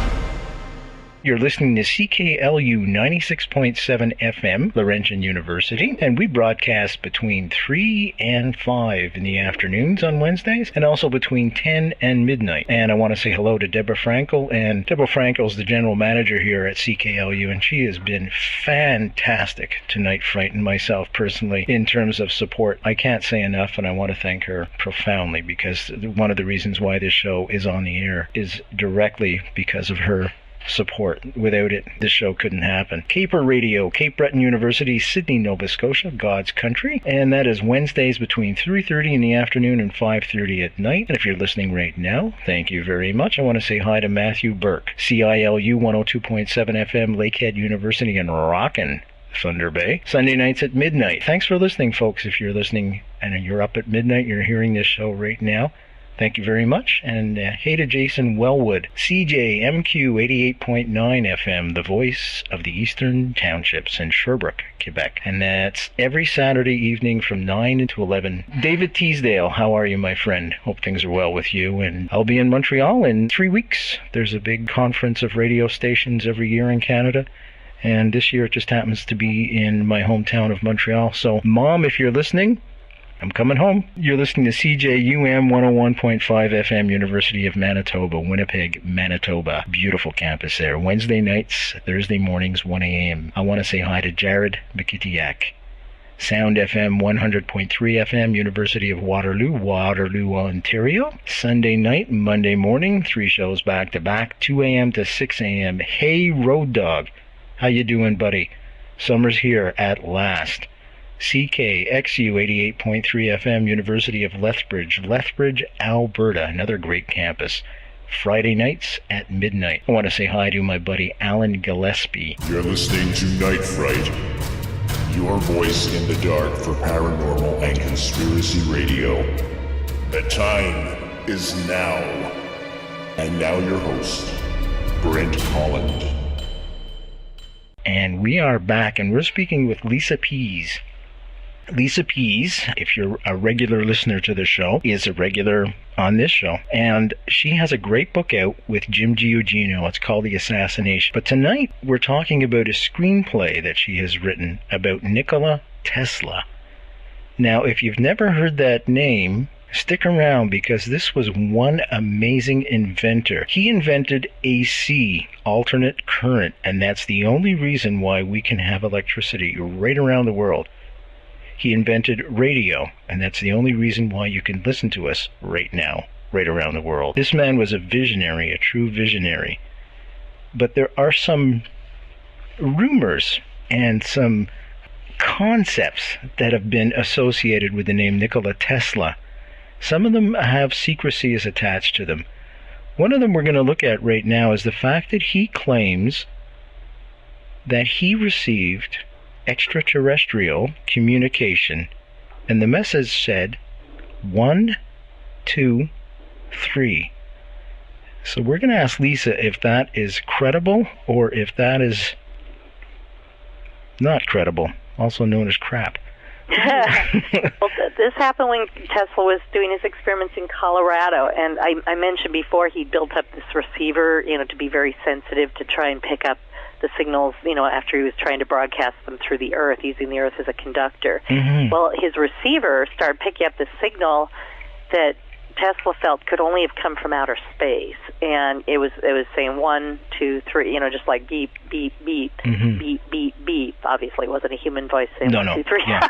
You're listening to CKLU 96.7 FM, Laurentian University, and we broadcast between 3 and 5 in the afternoons on Wednesdays, and also between 10 and midnight. And I want to say hello to Deborah Frankel, and Deborah Frankel's the general manager here at CKLU, and she has been fantastic to Night Fright and myself personally in terms of support. I can't say enough, and I want to thank her profoundly, because one of the reasons why this show is on the air is directly because of her support. Without it, this show couldn't happen. Caper Radio, Cape Breton University, Sydney, Nova Scotia, God's country, and that is Wednesdays between 3:30 in the afternoon and 5:30 at night. And if you're listening right now, thank you very much. I want to say hi to Matthew Burke, CILU 102.7 FM, Lakehead University in Rockin', Thunder Bay, Sunday nights at midnight. Thanks for listening, folks. If you're listening and you're up at midnight, you're hearing this show right now, thank you very much. And hey to Jason Wellwood, CJMQ 88.9 FM, the voice of the Eastern Townships in Sherbrooke, Quebec. And that's every Saturday evening from 9 to 11. David Teasdale, how are you, my friend? Hope things are well with you. And I'll be in Montreal in 3 weeks. There's a big conference of radio stations every year in Canada. And this year it just happens to be in my hometown of Montreal. So, Mom, if you're listening, I'm coming home. You're listening to CJUM 101.5 FM, University of Manitoba, Winnipeg, Manitoba. Beautiful campus there. Wednesday nights, Thursday mornings, 1 a.m. I want to say hi to Jared Mikitiak. Sound FM 100.3 FM, University of Waterloo, Waterloo, Ontario. Sunday night, Monday morning, 3 shows back to back, 2 a.m. to 6 a.m. Hey, Road Dog. How you doing, buddy? Summer's here at last. CKXU 88.3 FM, University of Lethbridge, Alberta, another great campus. Friday nights at midnight. I want to say hi to my buddy Alan Gillespie. You're listening to Night Fright, your voice in the dark for paranormal and conspiracy radio. The time is now. And now your host, Brent Holland. And we are back, and we're speaking with Lisa Pease. Lisa Pease, if you're a regular listener to the show, is a regular on this show. And she has a great book out with Jim Giugino. It's called The Assassination. But tonight, we're talking about a screenplay that she has written about Nikola Tesla. Now, if you've never heard that name, stick around, because this was one amazing inventor. He invented AC, alternate current, and that's the only reason why we can have electricity right around the world. He invented radio, and that's the only reason why you can listen to us right now, right around the world. This man was a visionary, a true visionary. But there are some rumors and some concepts that have been associated with the name Nikola Tesla. Some of them have secrecies attached to them. One of them we're going to look at right now is the fact that he claims that he received extraterrestrial communication. And the message said 1, 2, 3. So we're going to ask Lisa if that is credible or if that is not credible, also known as crap. Well, this happened when Tesla was doing his experiments in Colorado, and I mentioned before he built up this receiver, to be very sensitive to try and pick up the signals, after he was trying to broadcast them through the Earth, using the Earth as a conductor. Mm-hmm. Well, his receiver started picking up the signal that Tesla felt could only have come from outer space, and it was saying 1, 2, 3, just like beep, beep, beep, mm-hmm. beep, beep, beep. Obviously, it wasn't a human voice saying 1, 2, 3. Yeah.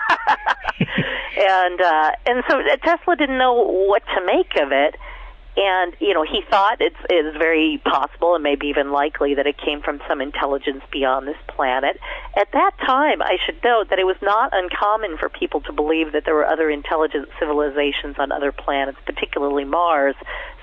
and so Tesla didn't know what to make of it. And, he thought it's very possible and maybe even likely that it came from some intelligence beyond this planet. At that time, I should note that it was not uncommon for people to believe that there were other intelligent civilizations on other planets, particularly Mars.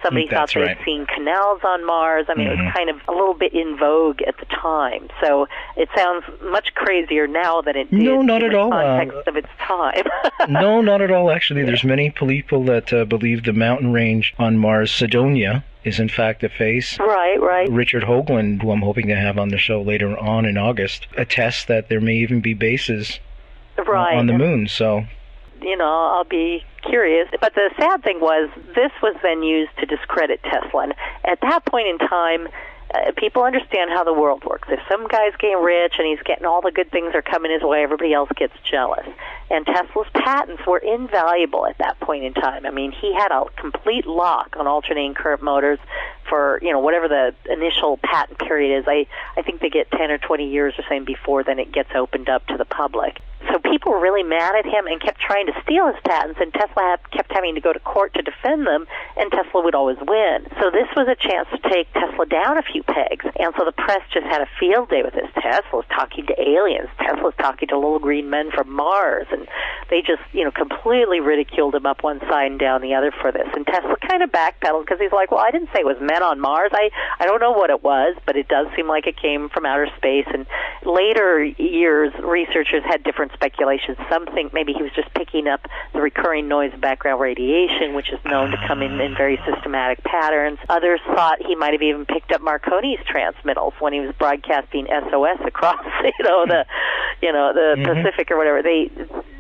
Somebody thought they'd seen canals on Mars. I mean, mm-hmm. It was kind of a little bit in vogue at the time. So it sounds much crazier now than it did in the context of its time. No, not at all, actually. There's many people that believe the mountain range on Mars, Cydonia, is in fact a face. Right. Richard Hoagland, who I'm hoping to have on the show later on in August, attests that there may even be bases on the moon. So, I'll be curious. But the sad thing was, this was then used to discredit Tesla. And at that point in time, people understand how the world works. If some guy's getting rich and he's getting all the good things are coming his way, everybody else gets jealous. And Tesla's patents were invaluable at that point in time. I mean, he had a complete lock on alternating current motors for, whatever the initial patent period is. I think they get 10 or 20 years or something before then it gets opened up to the public. So people were really mad at him and kept trying to steal his patents, and Tesla kept having to go to court to defend them, and Tesla would always win. So this was a chance to take Tesla down a few pegs, and so the press just had a field day with this. Tesla's talking to aliens. Tesla's talking to little green men from Mars, and they just, completely ridiculed him up one side and down the other for this. And Tesla kind of backpedaled because he's like, well, I didn't say it was men on Mars. I don't know what it was, but it does seem like it came from outer space. And later years, researchers had different speculations. Some think maybe he was just picking up the recurring noise of background radiation, which is known to come in very systematic patterns. Others thought he might have even picked up Marconi's transmittals when he was broadcasting SOS across, the mm-hmm. Pacific or whatever.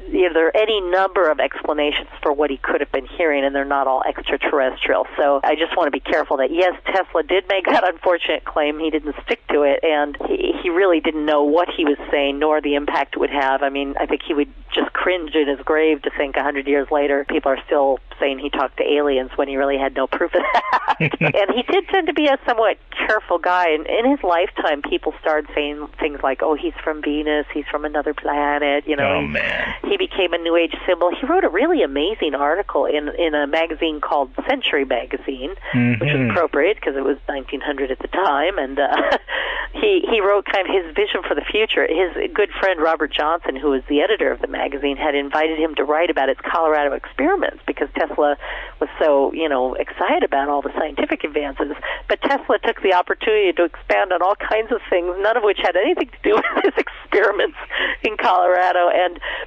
There are any number of explanations for what he could have been hearing, and they're not all extraterrestrial. So I just want to be careful that, yes, Tesla did make that unfortunate claim. He didn't stick to it, and he really didn't know what he was saying, nor the impact it would have. I mean, I think he would just cringe in his grave to think 100 years later people are still saying he talked to aliens when he really had no proof of that. And he did tend to be a somewhat careful guy, and in his lifetime people started saying things like, oh, he's from Venus, he's from another planet, Oh, man. He became a New Age symbol. He wrote a really amazing article in a magazine called Century Magazine, mm-hmm. which is appropriate because it was 1900 at the time, and he wrote kind of his vision for the future. His good friend Robert Johnson, who was the editor of the magazine, had invited him to write about its Colorado experiments because Tesla was so, excited about all the scientific advances. But Tesla took the opportunity to expand on all kinds of things, none of which had anything to do with his experiments in Colorado.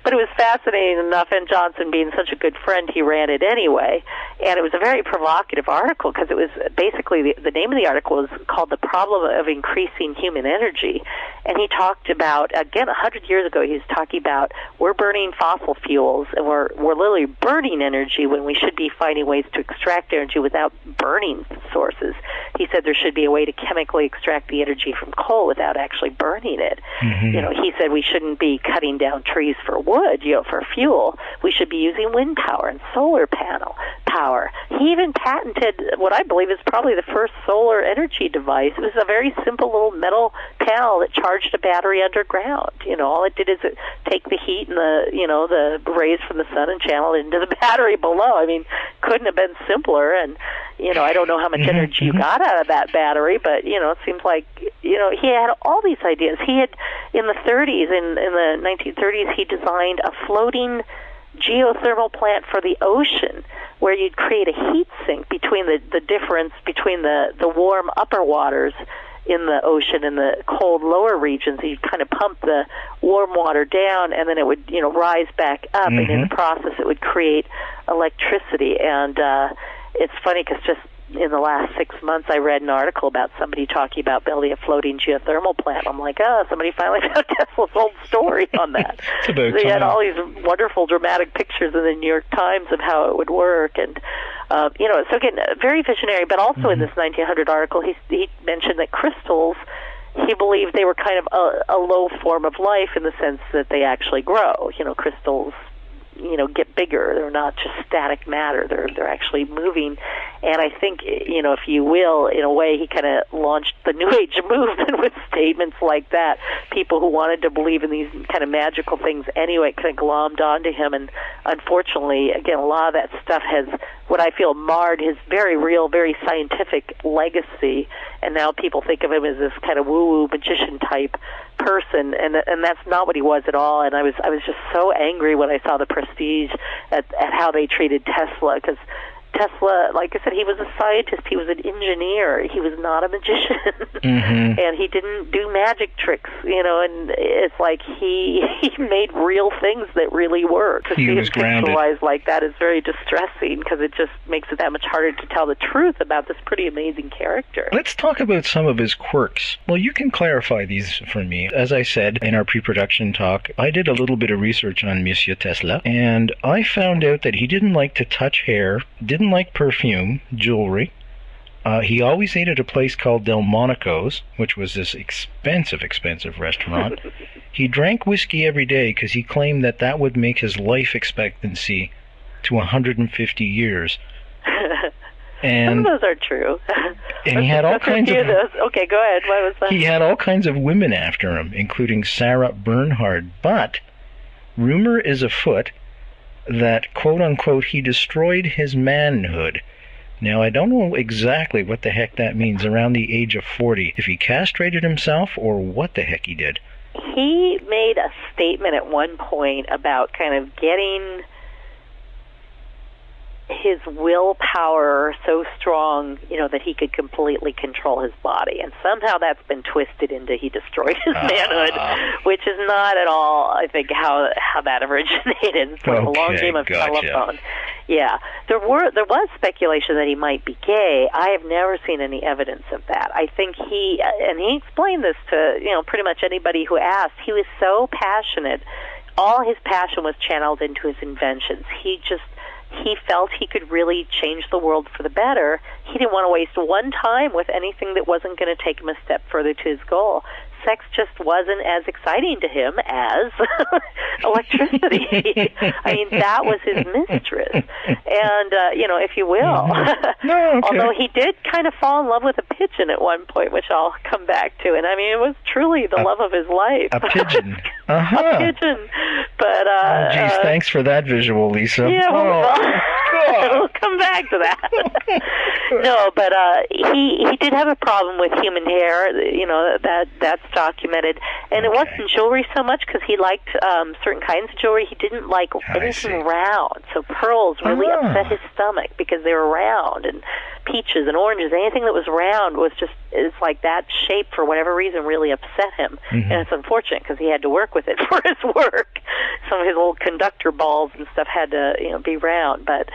But it was fascinating enough, and Johnson being such a good friend, he ran it anyway. And it was a very provocative article because it was basically, the name of the article was called The Problem of Increasing Human Energy. And he talked about, again, 100 years ago, he was talking about we're burning fossil fuels, and we're literally burning energy when we should be finding ways to extract energy without burning sources. He said there should be a way to chemically extract the energy from coal without actually burning it. Mm-hmm. He said we shouldn't be cutting down trees for wood, for fuel. We should be using wind power and solar panel power. He even patented what I believe is probably the first solar energy device. It was a very simple little metal panel that charged a battery underground. All it did is take the heat and the rays from the sun and channel it into the battery below. I mean, couldn't have been simpler. And I don't know how much energy you got out of that battery, but it seems like he had all these ideas. He had in the 30s, in the 1930s, he designed a floating geothermal plant for the ocean where you'd create a heat sink between the difference between the warm upper waters in the ocean in the cold lower regions. You'd kind of pump the warm water down, and then it would, rise back up, and in the process it would create electricity. And it's funny because just in the last 6 months, I read an article about somebody talking about building a floating geothermal plant. I'm like, somebody finally found Tesla's old story on that. They had all these wonderful dramatic pictures in the New York Times of how it would work. And, so again, very visionary, but also in this 1900 article, he mentioned that crystals, he believed they were kind of a low form of life in the sense that they actually grow. Crystals get bigger. They're not just static matter. They're actually moving. And I think, if you will, in a way, he kind of launched the New Age movement with statements like that. People who wanted to believe in these kind of magical things anyway kind of glommed onto him. And unfortunately, again, a lot of that stuff has, what I feel, marred his very real, very scientific legacy. And now people think of him as this kind of woo-woo magician type person, and that's not what he was at all. And I was just so angry when I saw the prestige at how they treated Tesla, because Tesla, like I said, he was a scientist, he was an engineer, he was not a magician, and he didn't do magic tricks, and it's like he made real things that really work. To see him pixelized like that is very distressing, because it just makes it that much harder to tell the truth about this pretty amazing character. Let's talk about some of his quirks. Well, you can clarify these for me. As I said in our pre-production talk, I did a little bit of research on Monsieur Tesla, and I found out that he didn't like to touch hair, didn't like perfume, jewelry. He always ate at a place called Delmonico's, which was this expensive restaurant. He drank whiskey every day because he claimed that would make his life expectancy to 150 years. And some of those are true. And he had all kinds of... Okay, go ahead. What was that? He had all kinds of women after him, including Sarah Bernhardt. But rumor is afoot that, quote-unquote, he destroyed his manhood. Now, I don't know exactly what the heck that means around the age of 40, if he castrated himself or what the heck he did. He made a statement at one point about kind of getting his willpower so strong, that he could completely control his body. And somehow that's been twisted into he destroyed his manhood, which is not at all, I think, how that originated. It's like a long game of telephone. Yeah. There was speculation that he might be gay. I have never seen any evidence of that. I think he explained this to, pretty much anybody who asked. He was so passionate. All his passion was channeled into his inventions. He felt he could really change the world for the better. He didn't want to waste one time with anything that wasn't going to take him a step further to his goal. Sex just wasn't as exciting to him as electricity. I mean, that was his mistress. And, if you will. No, okay. Although he did kind of fall in love with a pigeon at one point, which I'll come back to. And, I mean, it was truly the love of his life. A pigeon. A pigeon. But, geez, thanks for that visual, Lisa. Yeah, we'll come back to that. No, but he did have a problem with human hair. That's documented. And it wasn't jewelry so much, because he liked certain kinds of jewelry. He didn't like anything round. So pearls really upset his stomach because they were round, and peaches and oranges, anything that was round it's like that shape for whatever reason really upset him. And it's unfortunate because he had to work with it for his work. Some of his old conductor balls and stuff had to be round. But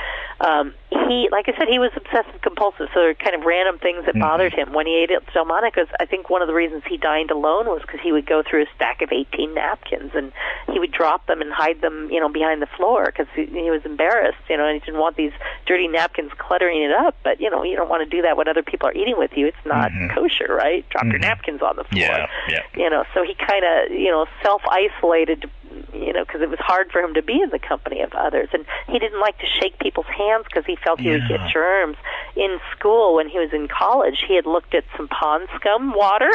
he, like I said, he was obsessive compulsive, so there were kind of random things that bothered him. When he ate at Delmonico's, I think one of the reasons he dined alone was because he would go through a stack of 18 napkins, and he would drop them and hide them, behind the floor, because he was embarrassed, and he didn't want these dirty napkins cluttering it up. But, you don't want to do that when other people are eating with you. It's not kosher, right? Drop your napkins on the floor. Yeah. So he kind of, self-isolated, because it was hard for him to be in the company of others. And he didn't like to shake people's hands because he felt he would get germs. In school, when he was in college, he had looked at some pond scum water.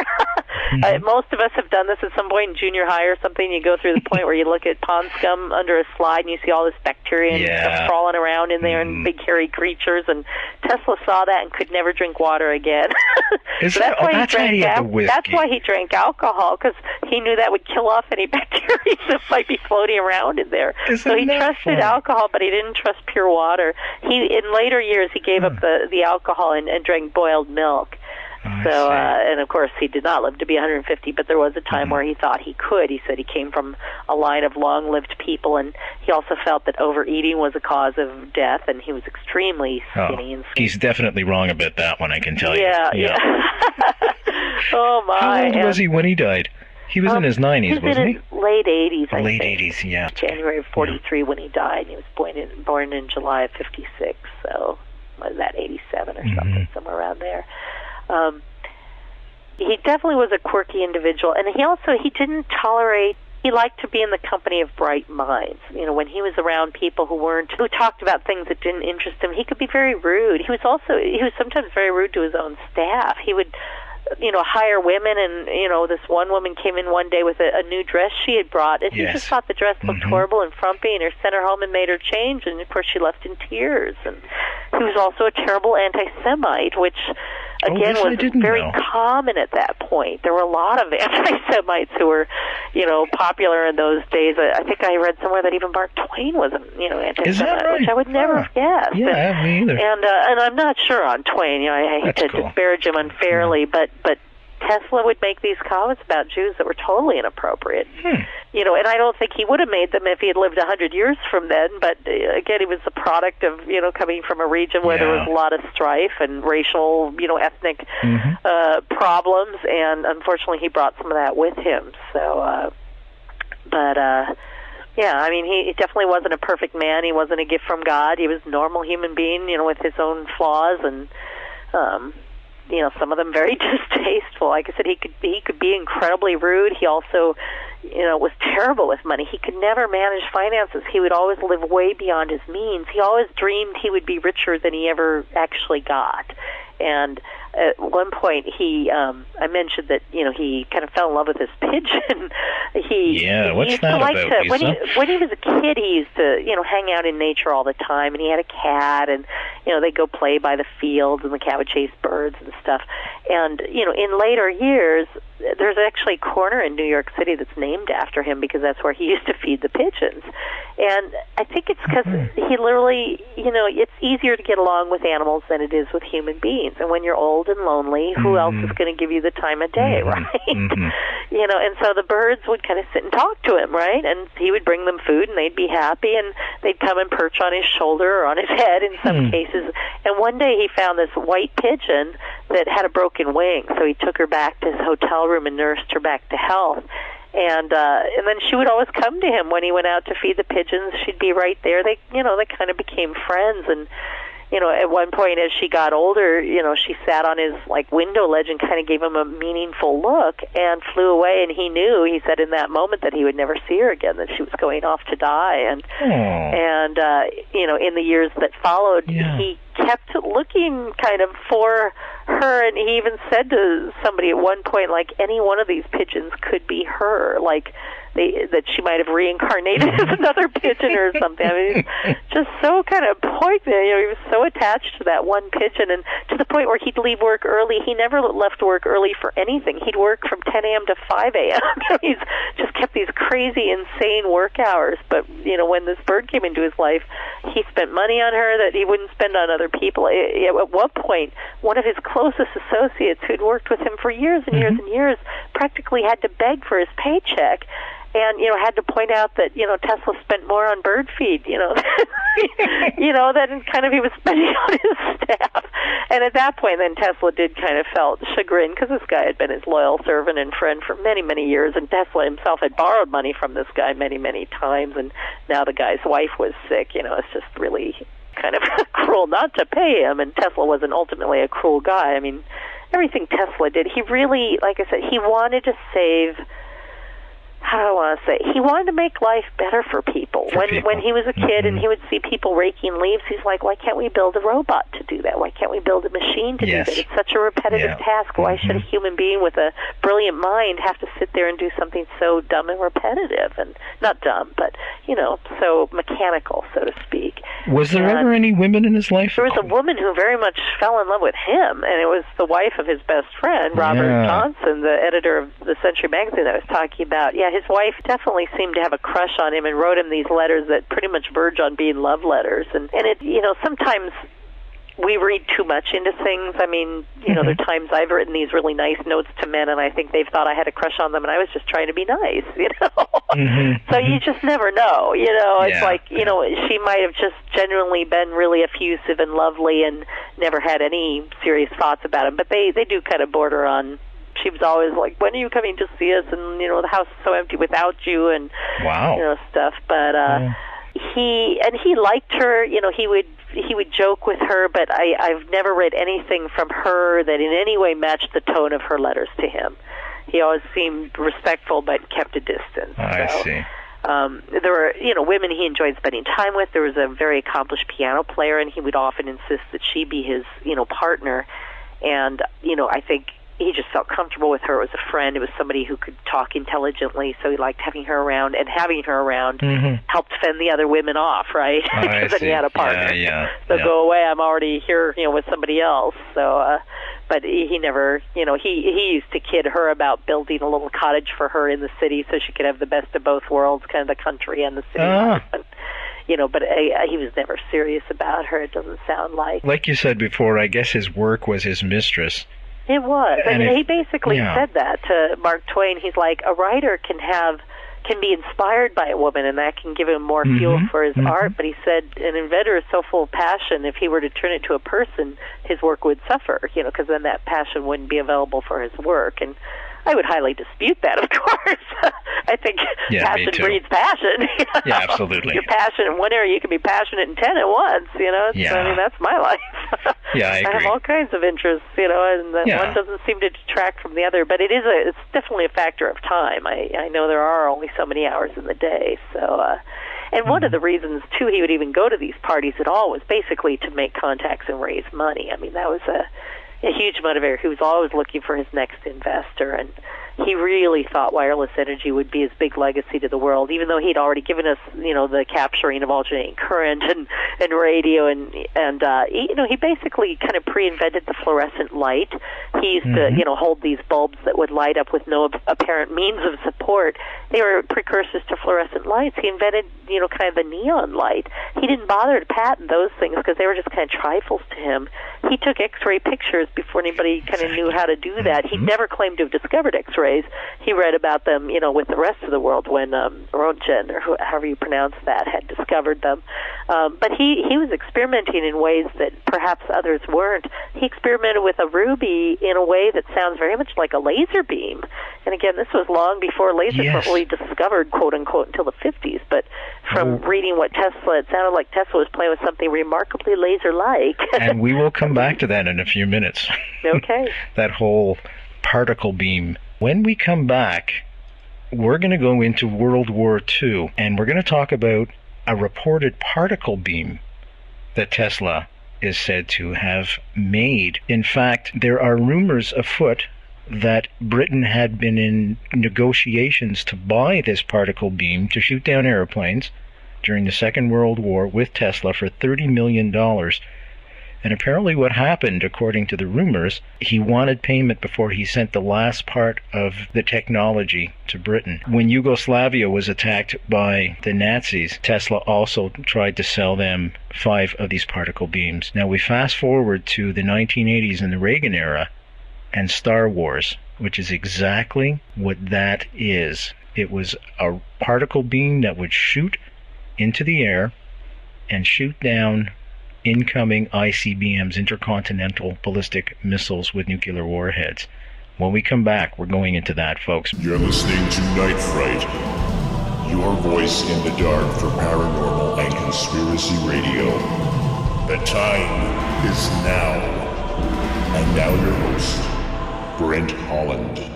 Most of us have done this at some point in junior high or something. You go through the point where you look at pond scum under a slide and you see all this bacteria and stuff crawling around in there and big hairy creatures. And Tesla saw that and could never drink water again. That's why he drank alcohol, because he knew that would kill off any bacteria that might be floating around in there. So he trusted alcohol, but he didn't trust pure water. In later years, he gave up the alcohol and drank boiled milk. And of course, he did not live to be 150, but there was a time where he thought he could. He said he came from a line of long-lived people, and he also felt that overeating was a cause of death, and he was extremely skinny. And he's definitely wrong about that one, I can tell you. Yeah. Oh, my. How old was he when he died? He was in his 90s, wasn't he? Late 80s, I think. Late 80s, yeah. January of 43 when he died. He was born in July of 56, so was that 87 or something, somewhere around there. He definitely was a quirky individual, and he didn't tolerate. He liked to be in the company of bright minds. You know, when he was around people who talked about things that didn't interest him, he could be very rude. He was sometimes very rude to his own staff. He would, hire women, and, this one woman came in one day with a new dress she had brought, and he just thought the dress looked horrible and frumpy, and sent her home and made her change, and of course she left in tears. And he was also a terrible anti-Semite, which again was very common at that point. There were a lot of anti-Semites who were, popular in those days. I think I read somewhere that even Mark Twain was an anti-Semite, right? Which I would never have guessed. Yeah, me either. And I'm not sure on Twain. I hate to disparage him unfairly, but Tesla would make these comments about Jews that were totally inappropriate. And I don't think he would have made them if he had lived 100 years from then, but again, he was the product of, coming from a region where there was a lot of strife and racial, ethnic problems, and unfortunately he brought some of that with him. So, he definitely wasn't a perfect man. He wasn't a gift from God. He was a normal human being, with his own flaws, and some of them very distasteful. Like I said, he could be incredibly rude. He also, was terrible with money. He could never manage finances. He would always live way beyond his means. He always dreamed he would be richer than he ever actually got. And at one point, I mentioned that, he kind of fell in love with his pigeon. What's that about, Lisa? When he was a kid, he used to, hang out in nature all the time, and he had a cat, and, they'd go play by the fields, and the cat would chase birds and stuff. And, in later years, there's actually a corner in New York City that's named after him because that's where he used to feed the pigeons. And I think it's because he literally, it's easier to get along with animals than it is with human beings. And when you're old and lonely, who else is going to give you the time of day, right? And so the birds would kind of sit and talk to him, right? And he would bring them food, and they'd be happy, and they'd come and perch on his shoulder or on his head in some cases. And one day he found this white pigeon that had a broken wing, so he took her back to his hotel room and nursed her back to health. And then she would always come to him when he went out to feed the pigeons. She'd be right there. They kind of became friends. And at one point as she got older, she sat on his window ledge and kind of gave him a meaningful look and flew away. And he said in that moment that he would never see her again, that she was going off to die. And in the years that followed, he kept looking kind of for her, and he even said to somebody at one point, any one of these pigeons could be her, that she might have reincarnated as another pigeon or something. I mean, just so kind of poignant. He was so attached to that one pigeon, and to the point where he'd leave work early. He never left work early for anything. He'd work from 10 a.m. to 5 a.m. He's just kept these crazy, insane work hours. But, when this bird came into his life, he spent money on her that he wouldn't spend on other people. At one point, one of his closest associates, who'd worked with him for years and years and years, practically had to beg for his paycheck. And, had to point out that, Tesla spent more on bird feed, than kind of he was spending on his staff. And at that point, then Tesla did kind of felt chagrined because this guy had been his loyal servant and friend for many, many years. And Tesla himself had borrowed money from this guy many, many times. And now the guy's wife was sick. It's just really kind of cruel not to pay him. And Tesla wasn't ultimately a cruel guy. I mean, everything Tesla did, he really, like I said, he wanted to save... How do I want to say? He wanted to make life better for people. When he was a kid and he would see people raking leaves, he's like, why can't we build a robot to do that? Why can't we build a machine to do that? It's such a repetitive task. Why should a human being with a brilliant mind have to sit there and do something so dumb and repetitive? And not dumb, but, so mechanical, so to speak. Was there ever any women in his life? There was a woman who very much fell in love with him, and it was the wife of his best friend, Robert Johnson, the editor of the Century magazine that I was talking about. His wife definitely seemed to have a crush on him and wrote him these letters that pretty much verge on being love letters. And it, sometimes we read too much into things. I mean, you know, there are times I've written these really nice notes to men, and I think they've thought I had a crush on them, and I was just trying to be nice, you know. So you just never know, you know. It's like, you know, she might have just genuinely been really effusive and lovely and never had any serious thoughts about him, but they do kind of border on. She was always like, when are you coming to see us? And, you know, the house is so empty without you, and, you know, stuff. But he liked her, you know, he would joke with her, but I've never read anything from her that in any way matched the tone of her letters to him. He always seemed respectful but kept a distance. I see. There were, you know, women he enjoyed spending time with. There was a very accomplished piano player, and he would often insist that she be his, you know, partner. And, you know, I think he just felt comfortable with her. It was a friend. It was somebody who could talk intelligently, so he liked having her around, and having her around helped fend the other women off, right? Because then he had a partner. So go away, I'm already here, you know, with somebody else. So, but he never, you know, he used to kid her about building a little cottage for her in the city so she could have the best of both worlds, kind of the country and the city life. And, you know, but he was never serious about her, it doesn't sound like. Like you said before, I guess his work was his mistress. It was. And he basically said that to Mark Twain. He's like, a writer can be inspired by a woman, and that can give him more fuel for his art. But he said an inventor is so full of passion, if he were to turn it to a person, his work would suffer, you know, because then that passion wouldn't be available for his work. And I would highly dispute that, of course. I think passion breeds passion. You know? Yeah, absolutely. You're passionate in one area, you can be passionate in 10 at once, you know? So, I mean, that's my life. I agree. I have all kinds of interests, you know, and one doesn't seem to detract from the other. But it's definitely a factor of time. I know there are only so many hours in the day, so... And one of the reasons, too, he would even go to these parties at all was basically to make contacts and raise money. I mean, that was a huge motivator. He was always looking for his next investor, and he really thought wireless energy would be his big legacy to the world, even though he'd already given us, you know, the capturing of alternating current and radio, and you know, he basically kind of pre-invented the fluorescent light. He used to, you know, hold these bulbs that would light up with no apparent means of support. They were precursors to fluorescent lights. He invented, you know, kind of the neon light. He didn't bother to patent those things because they were just kind of trifles to him. He took X-ray pictures before anybody kind of knew how to do that. He never claimed to have discovered X-rays. He read about them, you know, with the rest of the world when Röntgen, or however you pronounce that, had discovered them. But he was experimenting in ways that perhaps others weren't. He experimented with a ruby in a way that sounds very much like a laser beam. And again, this was long before lasers were really discovered, quote-unquote, until the 50s. But from reading what Tesla, it sounded like Tesla was playing with something remarkably laser-like. And we will come back to that in a few minutes. Okay. That whole particle beam. When we come back, we're going to go into World War II, and we're going to talk about a reported particle beam that Tesla is said to have made. In fact, there are rumors afoot that Britain had been in negotiations to buy this particle beam to shoot down airplanes during the Second World War with Tesla for $30 million. And apparently what happened, according to the rumors, he wanted payment before he sent the last part of the technology to Britain. When Yugoslavia was attacked by the Nazis, Tesla also tried to sell them 5 of these particle beams. Now we fast forward to the 1980s and the Reagan era and Star Wars, which is exactly what that is. It was a particle beam that would shoot into the air and shoot down incoming ICBMs, intercontinental ballistic missiles with nuclear warheads. When we come back, we're going into that, folks. You're listening to Night Fright, your voice in the dark for paranormal and conspiracy radio. The time is now. And now your host, Brent Holland.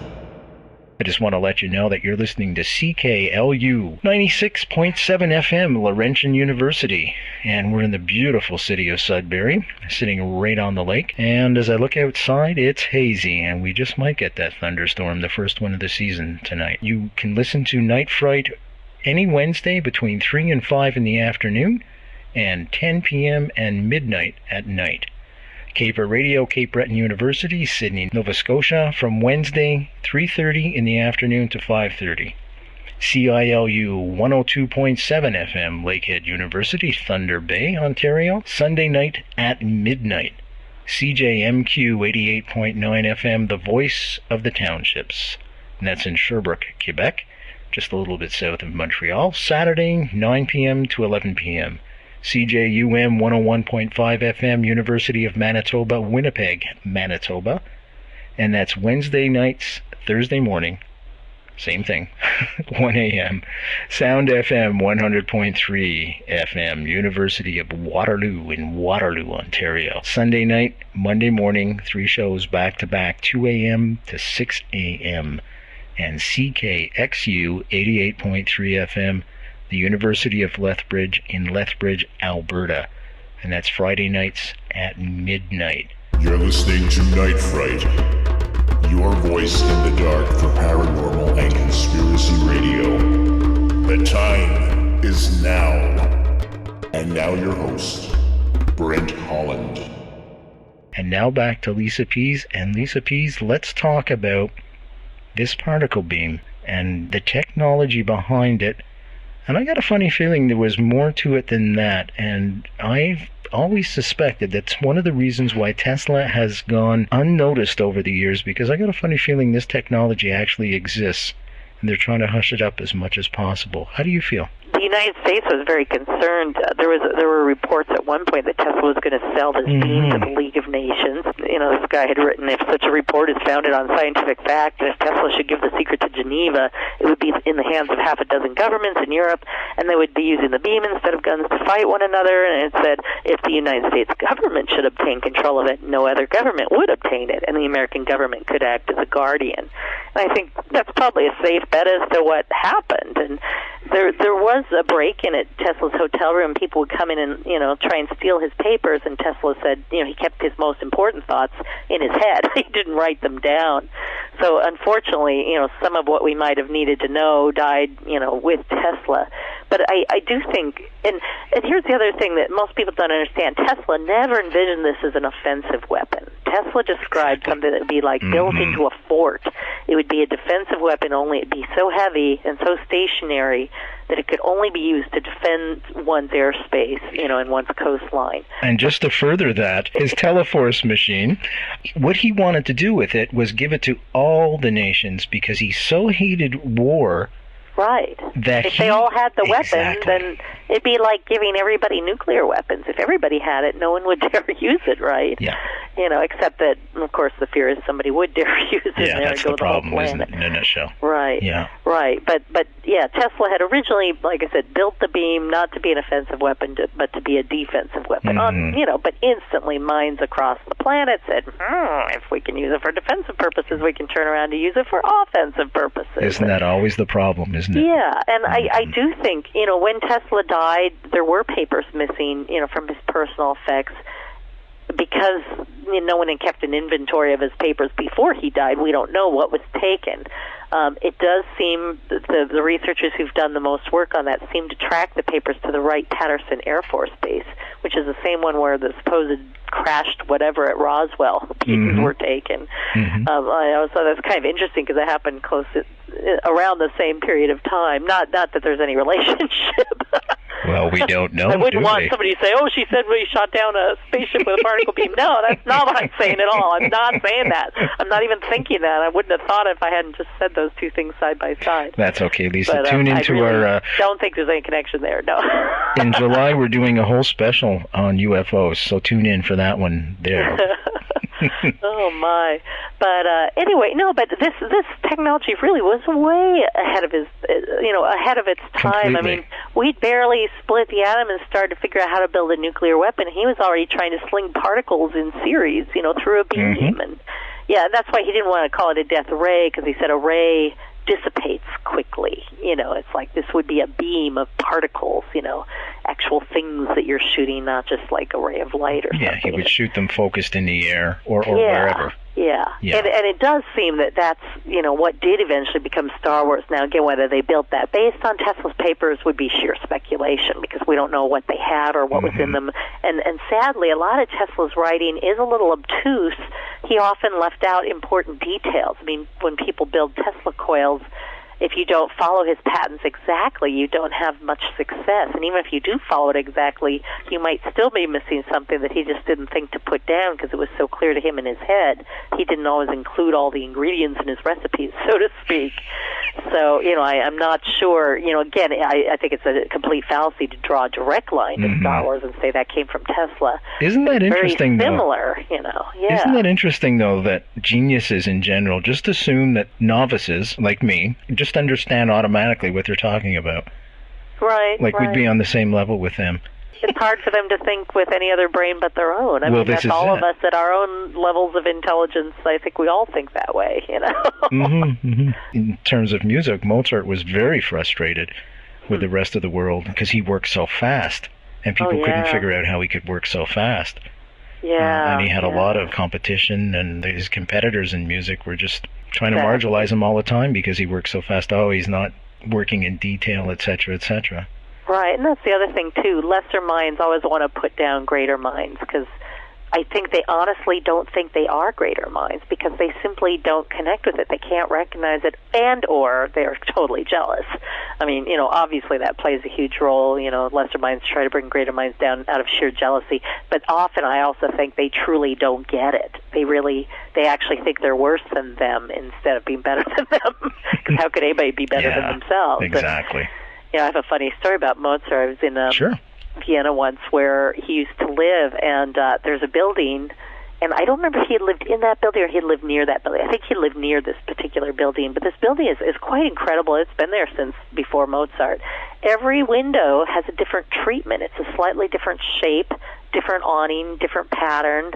I just want to let you know that you're listening to CKLU 96.7 FM, Laurentian University. And we're in the beautiful city of Sudbury, sitting right on the lake. And as I look outside, it's hazy, and we just might get that thunderstorm, the first one of the season tonight. You can listen to Night Fright any Wednesday between 3 and 5 in the afternoon, and 10 p.m. and midnight at night. Caper Radio, Cape Breton University, Sydney, Nova Scotia, from Wednesday 3:30 in the afternoon to 5:30. CILU 102.7 FM, Lakehead University, Thunder Bay, Ontario, Sunday night at midnight. CJMQ 88.9 FM, the voice of the townships. And that's in Sherbrooke, Quebec, just a little bit south of Montreal. Saturday, 9 p.m. to 11 p.m. CJUM 101.5 FM, University of Manitoba, Winnipeg, Manitoba. And that's Wednesday nights, Thursday morning, same thing, 1 a.m. Sound FM 100.3 FM, University of Waterloo in Waterloo, Ontario. Sunday night, Monday morning, 3 shows back-to-back, 2 a.m. to 6 a.m. And CKXU 88.3 FM, the University of Lethbridge in Lethbridge, Alberta. And that's Friday nights at midnight. You're listening to Night Fright, your voice in the dark for paranormal and conspiracy radio. The time is now. And now your host, Brent Holland. And now back to Lisa Pease. And Lisa Pease, let's talk about this particle beam and the technology behind it. And I got a funny feeling there was more to it than that. And I've always suspected that's one of the reasons why Tesla has gone unnoticed over the years, because I got a funny feeling this technology actually exists and they're trying to hush it up as much as possible. How do you feel? The United States was very concerned. There were reports at one point that Tesla was going to sell this beam to the League of Nations. You know, this guy had written, if such a report is founded on scientific fact, and if Tesla should give the secret to Geneva, it would be in the hands of half a dozen governments in Europe, and they would be using the beam instead of guns to fight one another. And it said if the United States government should obtain control of it, no other government would obtain it, and the American government could act as a guardian. And I think that's probably a safe bet as to what happened. And there was a break-in at Tesla's hotel room. People would come in and, you know, try and steal his papers, and Tesla said, you know, he kept his most important thoughts in his head. He didn't write them down. So unfortunately, you know, some of what we might have needed to know died, you know, with Tesla. But I do think, and here's the other thing that most people don't understand, Tesla never envisioned this as an offensive weapon. Tesla described something that would be like built into a fort. It would be a defensive weapon, only it'd be so heavy and so stationary that it could only be used to defend one's airspace, you know, and one's coastline. And just to further that, his Teleforce machine, what he wanted to do with it was give it to all the nations, because he so hated war. Right. If they all had the weapons, then it'd be like giving everybody nuclear weapons. If everybody had it, no one would dare use it, right? Yeah. You know, except that, of course, the fear is somebody would dare use it. Yeah, and that's go the problem, whole isn't it, in a nutshell? Right. Yeah. Right. But yeah, Tesla had originally, like I said, built the beam not to be an offensive weapon, but to be a defensive weapon. But instantly minds across the planet said, if we can use it for defensive purposes, we can turn around to use it for offensive purposes. Isn't that always the problem, isn't it? Yeah, and I do think, you know, when Tesla died, there were papers missing, you know, from his personal effects, because no one had kept an inventory of his papers before he died. We don't know what was taken. It does seem that the researchers who've done the most work on that seem to track the papers to the Wright-Patterson Air Force Base, which is the same one where the supposed crashed whatever at Roswell pieces were taken. I always thought that's kind of interesting because it happened close around the same period of time. Not that there's any relationship. Well, we don't know. I wouldn't want somebody to say, "Oh, she said we shot down a spaceship with a particle beam." No, that's not what I'm saying at all. I'm not saying that. I'm not even thinking that. I wouldn't have thought if I hadn't just said those two things side by side. That's okay, Lisa. But, tune into our... don't think there's any connection there, no. In July, we're doing a whole special on UFOs, so tune in for that one there. Oh my! But anyway, no. But this technology really was way ahead of ahead of its time. Completely. I mean, we'd barely split the atom and started to figure out how to build a nuclear weapon. He was already trying to sling particles in series, you know, through a beam, and yeah, that's why he didn't want to call it a death ray, because he said a ray dissipates quickly. You know, it's like this would be a beam of particles, you know, actual things that you're shooting, not just like a ray of light or something. Yeah, he would shoot them focused in the air or wherever. Yeah. And it does seem that that's, you know, what did eventually become Star Wars. Now, again, whether they built that based on Tesla's papers would be sheer speculation, because we don't know what they had or what was in them. And sadly, a lot of Tesla's writing is a little obtuse. He often left out important details. I mean, when people build Tesla coils, if you don't follow his patents exactly, you don't have much success. And even if you do follow it exactly, you might still be missing something that he just didn't think to put down because it was so clear to him in his head. He didn't always include all the ingredients in his recipes, so to speak. So, I'm not sure. Again, I think it's a complete fallacy to draw a direct line to Star Wars and say that came from Tesla. Isn't that interesting, very similar, Yeah. Isn't that interesting, though, that geniuses in general just assume that novices, like me, just understand automatically what they're talking about? Right. Like we'd be on the same level with them. It's hard for them to think with any other brain but their own. I mean, that's all of us at our own levels of intelligence. I think we all think that way, In terms of music, Mozart was very frustrated with the rest of the world because he worked so fast, and people couldn't figure out how he could work so fast. Yeah. And he had a lot of competition, and his competitors in music were just trying to marginalize him all the time because he worked so fast. Oh, he's not working in detail, etc., etc. Right, and that's the other thing, too. Lesser minds always want to put down greater minds because I think they honestly don't think they are greater minds because they simply don't connect with it. They can't recognize it, and or they're totally jealous. I mean, obviously that plays a huge role. Lesser minds try to bring greater minds down out of sheer jealousy, but often I also think they truly don't get it. They actually think they're worse than them instead of being better than them, because how could anybody be better than themselves? Exactly. I have a funny story about Mozart. I was in Vienna once where he used to live, and there's a building, and I don't remember if he had lived in that building or he had lived near that building. I think he lived near this particular building, but this building is quite incredible. It's been there since before Mozart. Every window has a different treatment. It's a slightly different shape, different awning, different pattern,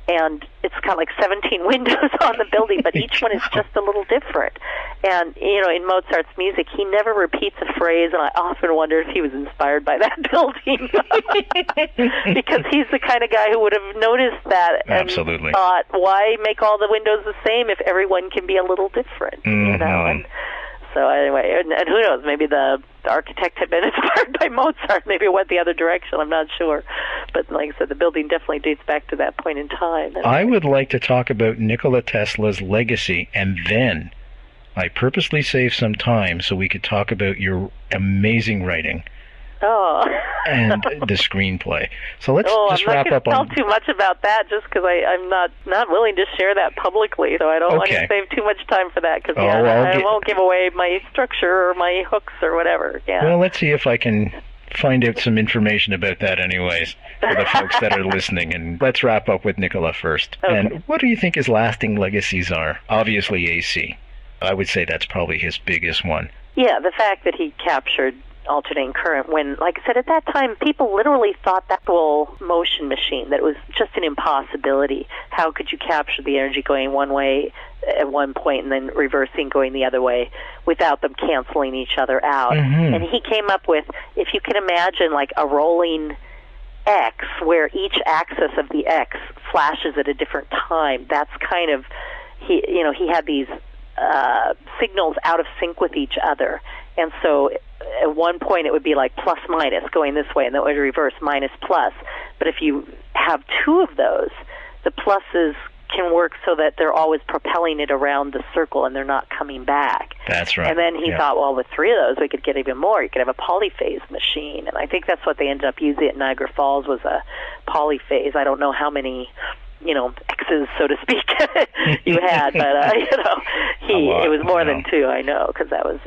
and it's got like 17 windows on the building, but each one is just a little different. And, in Mozart's music, he never repeats a phrase, and I often wonder if he was inspired by that building. Because he's the kind of guy who would have noticed that and thought, why make all the windows the same if everyone can be a little different, And so anyway, and who knows, maybe the architect had been inspired by Mozart. Maybe it went the other direction. I'm not sure. But like I said, the building definitely dates back to that point in time. I would like to talk about Nikola Tesla's legacy, and then I purposely saved some time so we could talk about your amazing writing. And the screenplay. So let's just wrap up on... I'm not going to tell too much about that just because I'm not willing to share that publicly, so I don't want to save too much time for that because I won't give away my structure or my hooks or whatever. Yeah. Well, let's see if I can find out some information about that anyways for the folks that are listening. And let's wrap up with Nikola first. Okay. And what do you think his lasting legacies are? Obviously AC. I would say that's probably his biggest one. Yeah, the fact that he captured alternating current when, like I said, at that time, people literally thought that whole motion machine, that it was just an impossibility. How could you capture the energy going one way at one point and then reversing going the other way without them canceling each other out? And he came up with, if you can imagine like a rolling X where each axis of the X flashes at a different time, that's kind of, he had these signals out of sync with each other. And so at one point it would be like plus minus going this way, and then it would reverse minus plus. But if you have two of those, the pluses can work so that they're always propelling it around the circle and they're not coming back. That's right. And then he thought, well, with three of those, we could get even more. You could have a polyphase machine. And I think that's what they ended up using at Niagara Falls was a polyphase. I don't know how many X's, so to speak, you had, but it was more than two. I know, because that was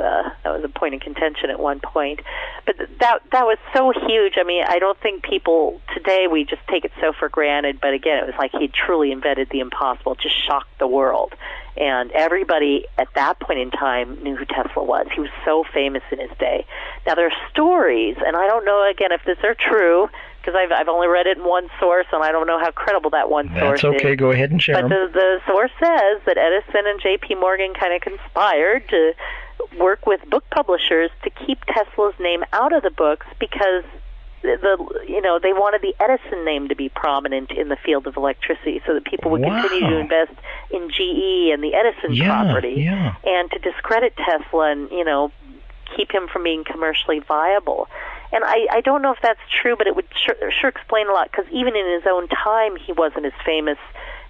a point of contention at one point. But that was so huge. I mean, I don't think people today, we just take it so for granted. But again, it was like he truly invented the impossible, just shocked the world, and everybody at that point in time knew who Tesla was. He was so famous in his day. Now there are stories, and I don't know again if these are true, because I've only read it in one source, and I don't know how credible that one source is. That's okay. Go ahead and share them. But the source says that Edison and J.P. Morgan kind of conspired to work with book publishers to keep Tesla's name out of the books because they wanted the Edison name to be prominent in the field of electricity, so that people would continue to invest in GE and the Edison property, and to discredit Tesla and keep him from being commercially viable. And I don't know if that's true, but it would sure explain a lot, because even in his own time, he wasn't as famous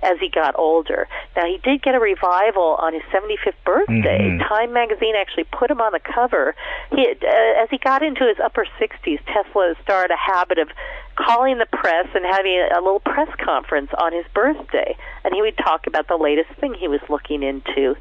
as he got older. Now, he did get a revival on his 75th birthday. Time magazine actually put him on the cover. As he got into his upper 60s, Tesla started a habit of calling the press and having a little press conference on his birthday. And he would talk about the latest thing he was looking into.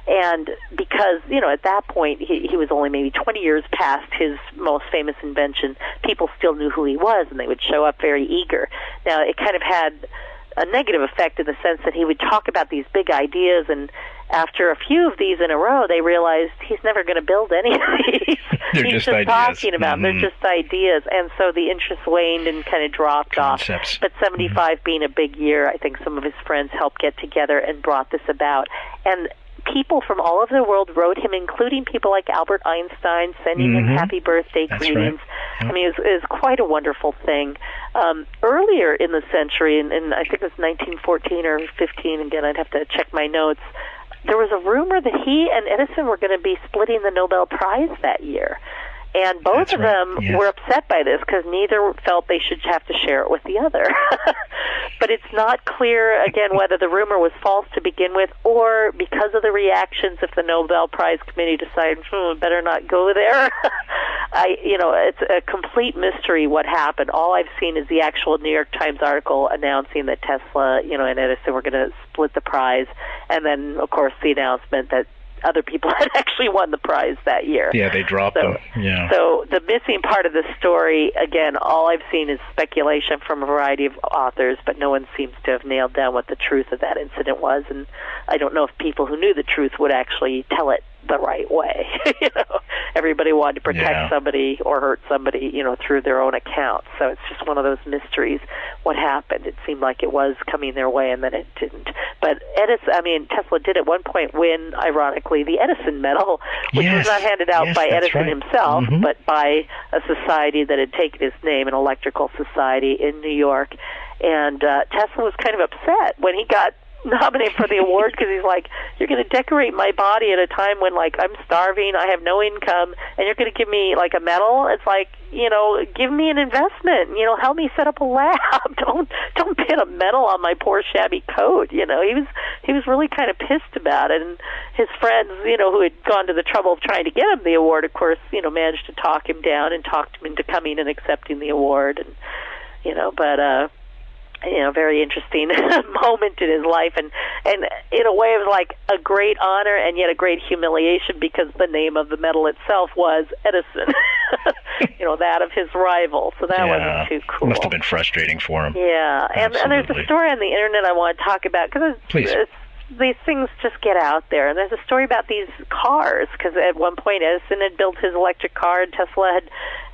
And because, at that point, he was only maybe 20 years past his most famous invention, people still knew who he was, and they would show up very eager. Now, it kind of had a negative effect in the sense that he would talk about these big ideas, and after a few of these in a row, they realized he's never going to build any of these. They're he's just just ideas. talking about them. They're just ideas. And so the interest waned and kind of dropped Concepts. off. But 75 being a big year, I think some of his friends helped get together and brought this about. And people from all over the world wrote him, including people like Albert Einstein, sending him happy birthday greetings. Right. I mean, it was quite a wonderful thing. Earlier in the century, and I think it was 1914 or 15, again, I'd have to check my notes, there was a rumor that he and Edison were going to be splitting the Nobel Prize that year. And both of them were upset by this because neither felt they should have to share it with the other. But it's not clear, again, whether the rumor was false to begin with or because of the reactions if the Nobel Prize Committee decided, better not go there. It's a complete mystery what happened. All I've seen is the actual New York Times article announcing that Tesla, and Edison were going to split the prize. And then, of course, the announcement that other people had actually won the prize that year. Yeah, they dropped them. Yeah. So the missing part of the story, again, all I've seen is speculation from a variety of authors, but no one seems to have nailed down what the truth of that incident was. And I don't know if people who knew the truth would actually tell it the right way. Everybody wanted to protect somebody or hurt somebody, through their own account. So it's just one of those mysteries. What happened? It seemed like it was coming their way, and then it didn't. But Tesla did at one point win, ironically, the Edison medal, which was not handed out by Edison himself, but by a society that had taken his name, an electrical society in New York. And Tesla was kind of upset when he got nominated for the award because he's like, you're going to decorate my body at a time when, I'm starving, I have no income, and you're going to give me, a medal? It's like, give me an investment, help me set up a lab. Don't pin a medal on my poor shabby coat. He was really kind of pissed about it, and his friends, who had gone to the trouble of trying to get him the award, of course, managed to talk him down and talked him into coming and accepting the award, and, very interesting moment in his life, and in a way it was like a great honor and yet a great humiliation because the name of the medal itself was Edison, that of his rival. So that wasn't too cool. Must have been frustrating for him. Yeah, and there's a story on the internet I want to talk about because these things just get out there. And there's a story about these cars, because at one point Edison had built his electric car and Tesla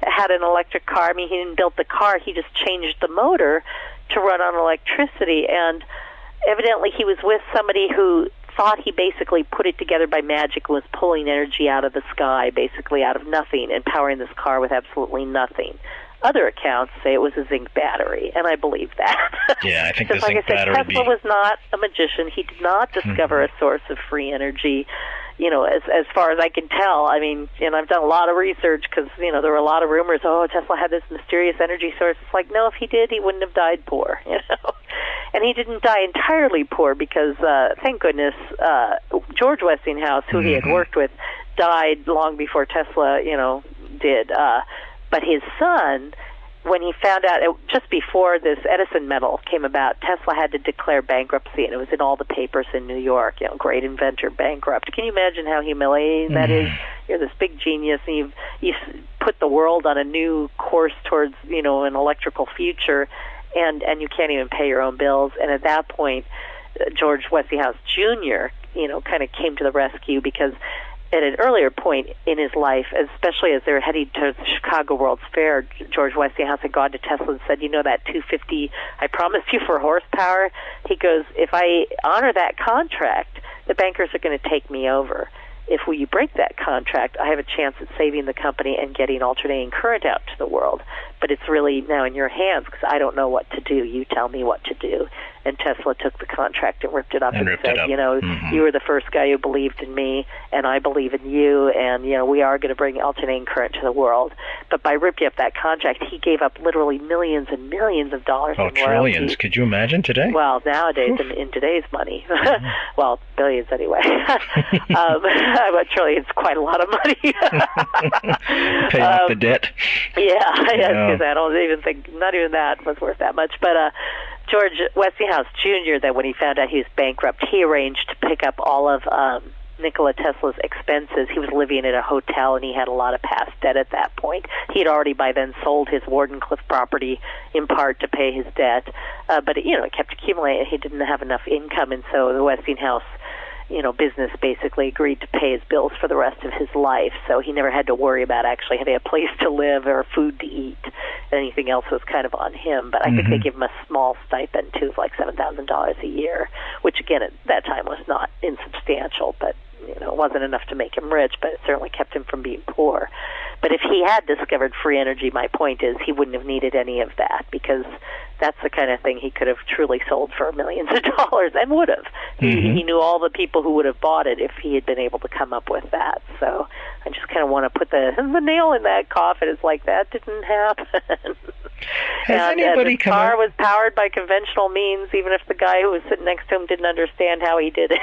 had an electric car. I mean, he didn't build the car, he just changed the motor to run on electricity. And evidently he was with somebody who thought he basically put it together by magic and was pulling energy out of the sky, basically out of nothing, and powering this car with absolutely nothing. Other accounts say it was a zinc battery, and I believe that. Yeah, I think the zinc battery. Tesla was not a magician. He did not discover a source of free energy. As far as I can tell, I mean, I've done a lot of research because, there were a lot of rumors, Tesla had this mysterious energy source. It's like, no, if he did, he wouldn't have died poor, And he didn't die entirely poor because, thank goodness, George Westinghouse, who he had worked with, died long before Tesla, did. But his son, when he found out, just before this Edison medal came about, Tesla had to declare bankruptcy, and it was in all the papers in New York, great inventor bankrupt. Can you imagine how humiliating that is? You're this big genius, and you've put the world on a new course towards, an electrical future, and you can't even pay your own bills. And at that point, George Westinghouse Jr., kind of came to the rescue because at an earlier point in his life, especially as they were heading to the Chicago World's Fair, George Westinghouse had gone to Tesla and said, that 250 I promised you for horsepower? He goes, if I honor that contract, the bankers are going to take me over. If we break that contract, I have a chance at saving the company and getting alternating current out to the world. but it's really now in your hands because I don't know what to do. You tell me what to do. And Tesla took the contract and ripped it up and said, you were the first guy who believed in me, and I believe in you, and, we are going to bring alternating current to the world. But by ripping up that contract, he gave up literally millions and millions of dollars in royalties. Trillions. Could you imagine today? Well, nowadays, in today's money. Well, billions anyway. But trillions, quite a lot of money. Pay off the debt. Yeah, because I don't even think, not even that was worth that much. But George Westinghouse Jr., that when he found out he was bankrupt, he arranged to pick up all of Nikola Tesla's expenses. He was living in a hotel, and he had a lot of past debt at that point. He had already by then sold his Wardenclyffe property in part to pay his debt, but it kept accumulating. He didn't have enough income, and so the Westinghouse business basically agreed to pay his bills for the rest of his life, so he never had to worry about actually having a place to live or food to eat. Anything else was kind of on him, but I think they gave him a small stipend, too, of like $7,000 a year, which, again, at that time was not insubstantial, but it wasn't enough to make him rich, but it certainly kept him from being poor. But if he had discovered free energy, my point is he wouldn't have needed any of that, because that's the kind of thing he could have truly sold for millions of dollars, and would have. He knew all the people who would have bought it if he had been able to come up with that. So I just kind of want to put the nail in that coffin. It's like, that didn't happen. Has anybody the car was powered by conventional means, even if the guy who was sitting next to him didn't understand how he did it.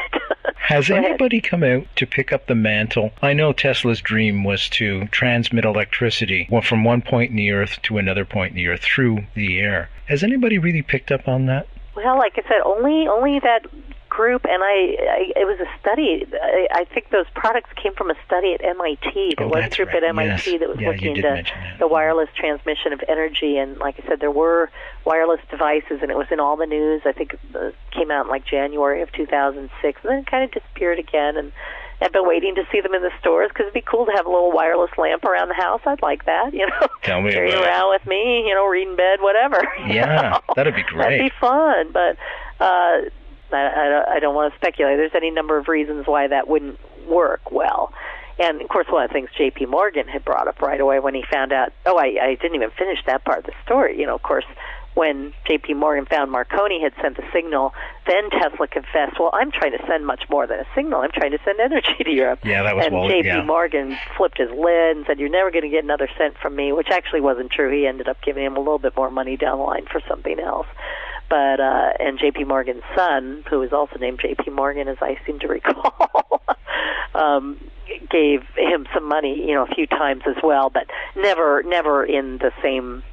Has anybody come out to pick up the mantle? I know Tesla's dream was to transmit electricity from one point in the Earth to another point in the Earth through the air. Has anybody really picked up on that? Well, like I said, only that group, and it was a study. I think those products came from a study at MIT. There was a group at MIT that was looking into the wireless transmission of energy, and like I said, there were wireless devices, and it was in all the news. I think it came out in like January of 2006, and then it kind of disappeared again, and I've been waiting to see them in the stores because it'd be cool to have a little wireless lamp around the house. I'd like that, Tell me carry it about around with me, reading bed, whatever. Yeah, that'd be great. That'd be fun, but I don't want to speculate. There's any number of reasons why that wouldn't work well. And, of course, one of the things J.P. Morgan had brought up right away when he found out, I didn't even finish that part of the story. Of course, when J.P. Morgan found Marconi had sent the signal, then Tesla confessed, well, I'm trying to send much more than a signal. I'm trying to send energy to Europe. Yeah, that was And J.P. Morgan flipped his lid and said, you're never going to get another cent from me, which actually wasn't true. He ended up giving him a little bit more money down the line for something else. But and J.P. Morgan's son, who was also named J.P. Morgan, as I seem to recall, gave him some money, a few times as well, but never in the same,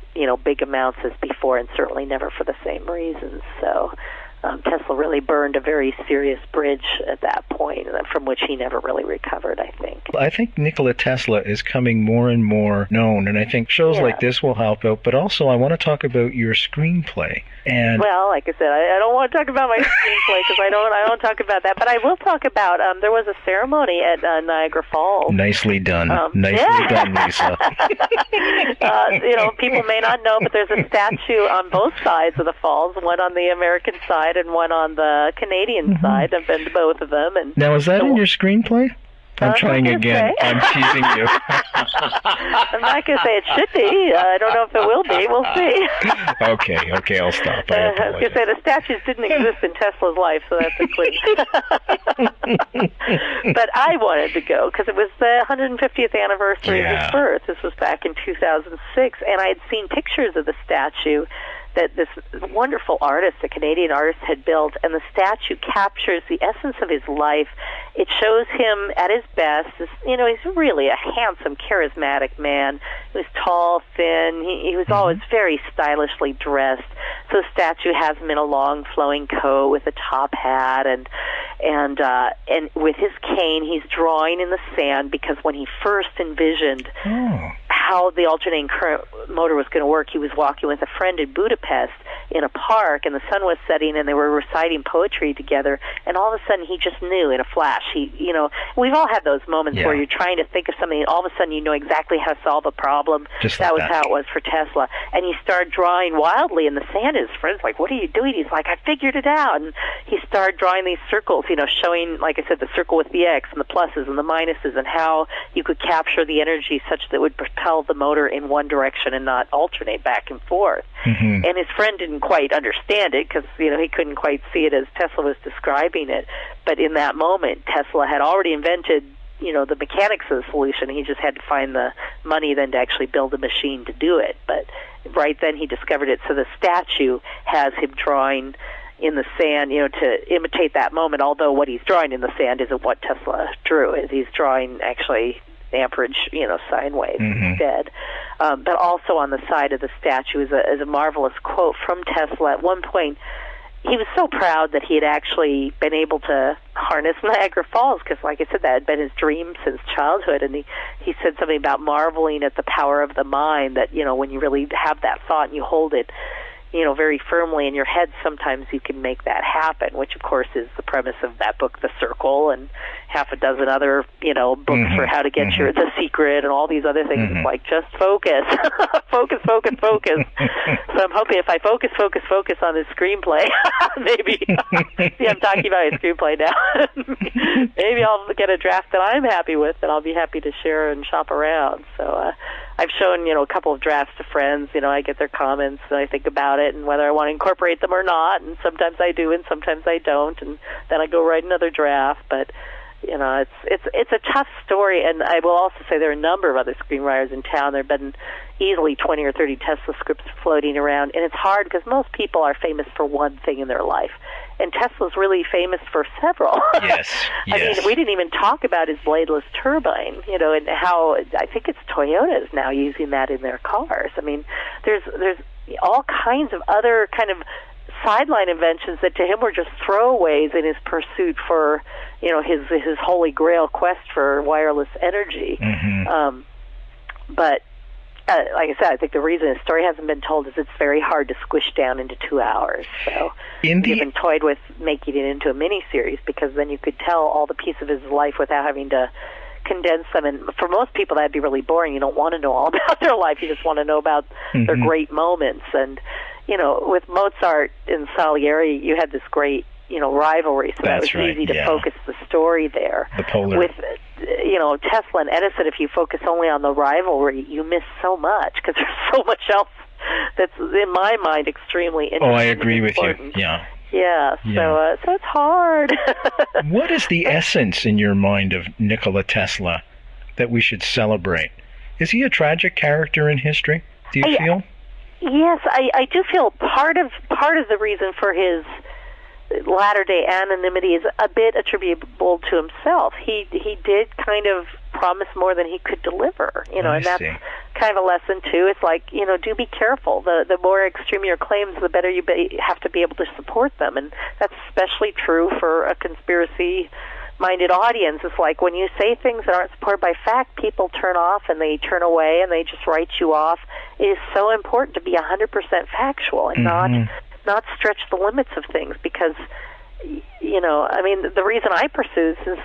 big amounts as before, and certainly never for the same reasons. So Tesla really burned a very serious bridge at that point, from which he never really recovered, I think. I think Nikola Tesla is coming more and more known, and I think shows like this will help out, but also I want to talk about your screenplay. And well, like I said, I don't want to talk about my screenplay because I don't talk about that, but I will talk about, there was a ceremony at Niagara Falls. Nicely done. Nicely done, Lisa. People may not know, but there's a statue on both sides of the falls, one on the American side and one on the Canadian side. I've been to both of them. And now, is that in your screenplay? I'm trying again. I'm teasing you. I'm not going to say it should be. I don't know if it will be. We'll see. Okay, I'll stop. I was going to say the statues didn't exist in Tesla's life, so that's a clue. But I wanted to go because it was the 150th anniversary of his birth. This was back in 2006, and I had seen pictures of the statue that this wonderful artist, a Canadian artist, had built, and the statue captures the essence of his life. It shows him at his best. He's really a handsome, charismatic man. He was tall, thin. He was always very stylishly dressed. So the statue has him in a long, flowing coat with a top hat, and with his cane, he's drawing in the sand because when he first envisioned how the alternating current motor was going to work, he was walking with a friend in Budapest in a park, and the sun was setting, and they were reciting poetry together, and all of a sudden he just knew in a flash. We've all had those moments where you're trying to think of something, and all of a sudden you know exactly how to solve a problem. That was how it was for Tesla. And he started drawing wildly in the sand. His friend's like, what are you doing? He's like, I figured it out. And he started drawing these circles, showing, like I said, the circle with the X and the pluses and the minuses and how you could capture the energy such that it would propel build the motor in one direction and not alternate back and forth. Mm-hmm. And his friend didn't quite understand it because, he couldn't quite see it as Tesla was describing it. But in that moment, Tesla had already invented, the mechanics of the solution. He just had to find the money then to actually build a machine to do it. But right then he discovered it. So the statue has him drawing in the sand, to imitate that moment, although what he's drawing in the sand isn't what Tesla drew. He's drawing actually amperage, sine waves instead. But also on the side of the statue is a marvelous quote from Tesla. At one point, he was so proud that he had actually been able to harness Niagara Falls, because, like I said, that had been his dream since childhood. And he said something about marveling at the power of the mind, that, when you really have that thought and you hold it, very firmly in your head, sometimes you can make that happen, which, of course, is the premise of that book, The Circle, and half a dozen other, books for how to get The Secret and all these other things. It's like, just focus. focus. So I'm hoping if I focus on this screenplay, maybe, see, I'm talking about a screenplay now, maybe I'll get a draft that I'm happy with, and I'll be happy to share and shop around. So I've shown, a couple of drafts to friends. I get their comments, and I think about it, and whether I want to incorporate them or not, and sometimes I do, and sometimes I don't, and then I go write another draft. But it's a tough story, and I will also say there are a number of other screenwriters in town. There have been easily 20 or 30 Tesla scripts floating around, and it's hard because most people are famous for one thing in their life, and Tesla's really famous for several. Yes. I mean, we didn't even talk about his bladeless turbine, and how I think it's Toyota is now using that in their cars. I mean, there's all kinds of other kind of sideline inventions that to him were just throwaways in his pursuit for, his holy grail quest for wireless energy. But like I said, I think the reason his story hasn't been told is it's very hard to squish down into 2 hours. So we've even toyed with making it into a mini-series, because then you could tell all the pieces of his life without having to condense them. And for most people, that'd be really boring. You don't want to know all about their life. You just want to know about their great moments. And, with Mozart and Salieri, you had this great, rivalry. So that was easy to focus the story there. The polar. With, Tesla and Edison, if you focus only on the rivalry, you miss so much, because there's so much else that's, in my mind, extremely interesting. Oh, I agree with you. Yeah. Yeah, so it's hard. What is the essence in your mind of Nikola Tesla that we should celebrate? Is he a tragic character in history, do you feel? Yes, I do feel part of the reason for his latter-day anonymity is a bit attributable to himself. He did kind of promise more than he could deliver, and that's kind of a lesson too. It's like, do be careful. The more extreme your claims, the better you have to be able to support them, and that's especially true for a conspiracy-minded audience. It's like when you say things that aren't supported by fact, people turn off and they turn away and they just write you off. It is so important to be 100% factual and not stretch the limits of things, because, the reason I pursue this is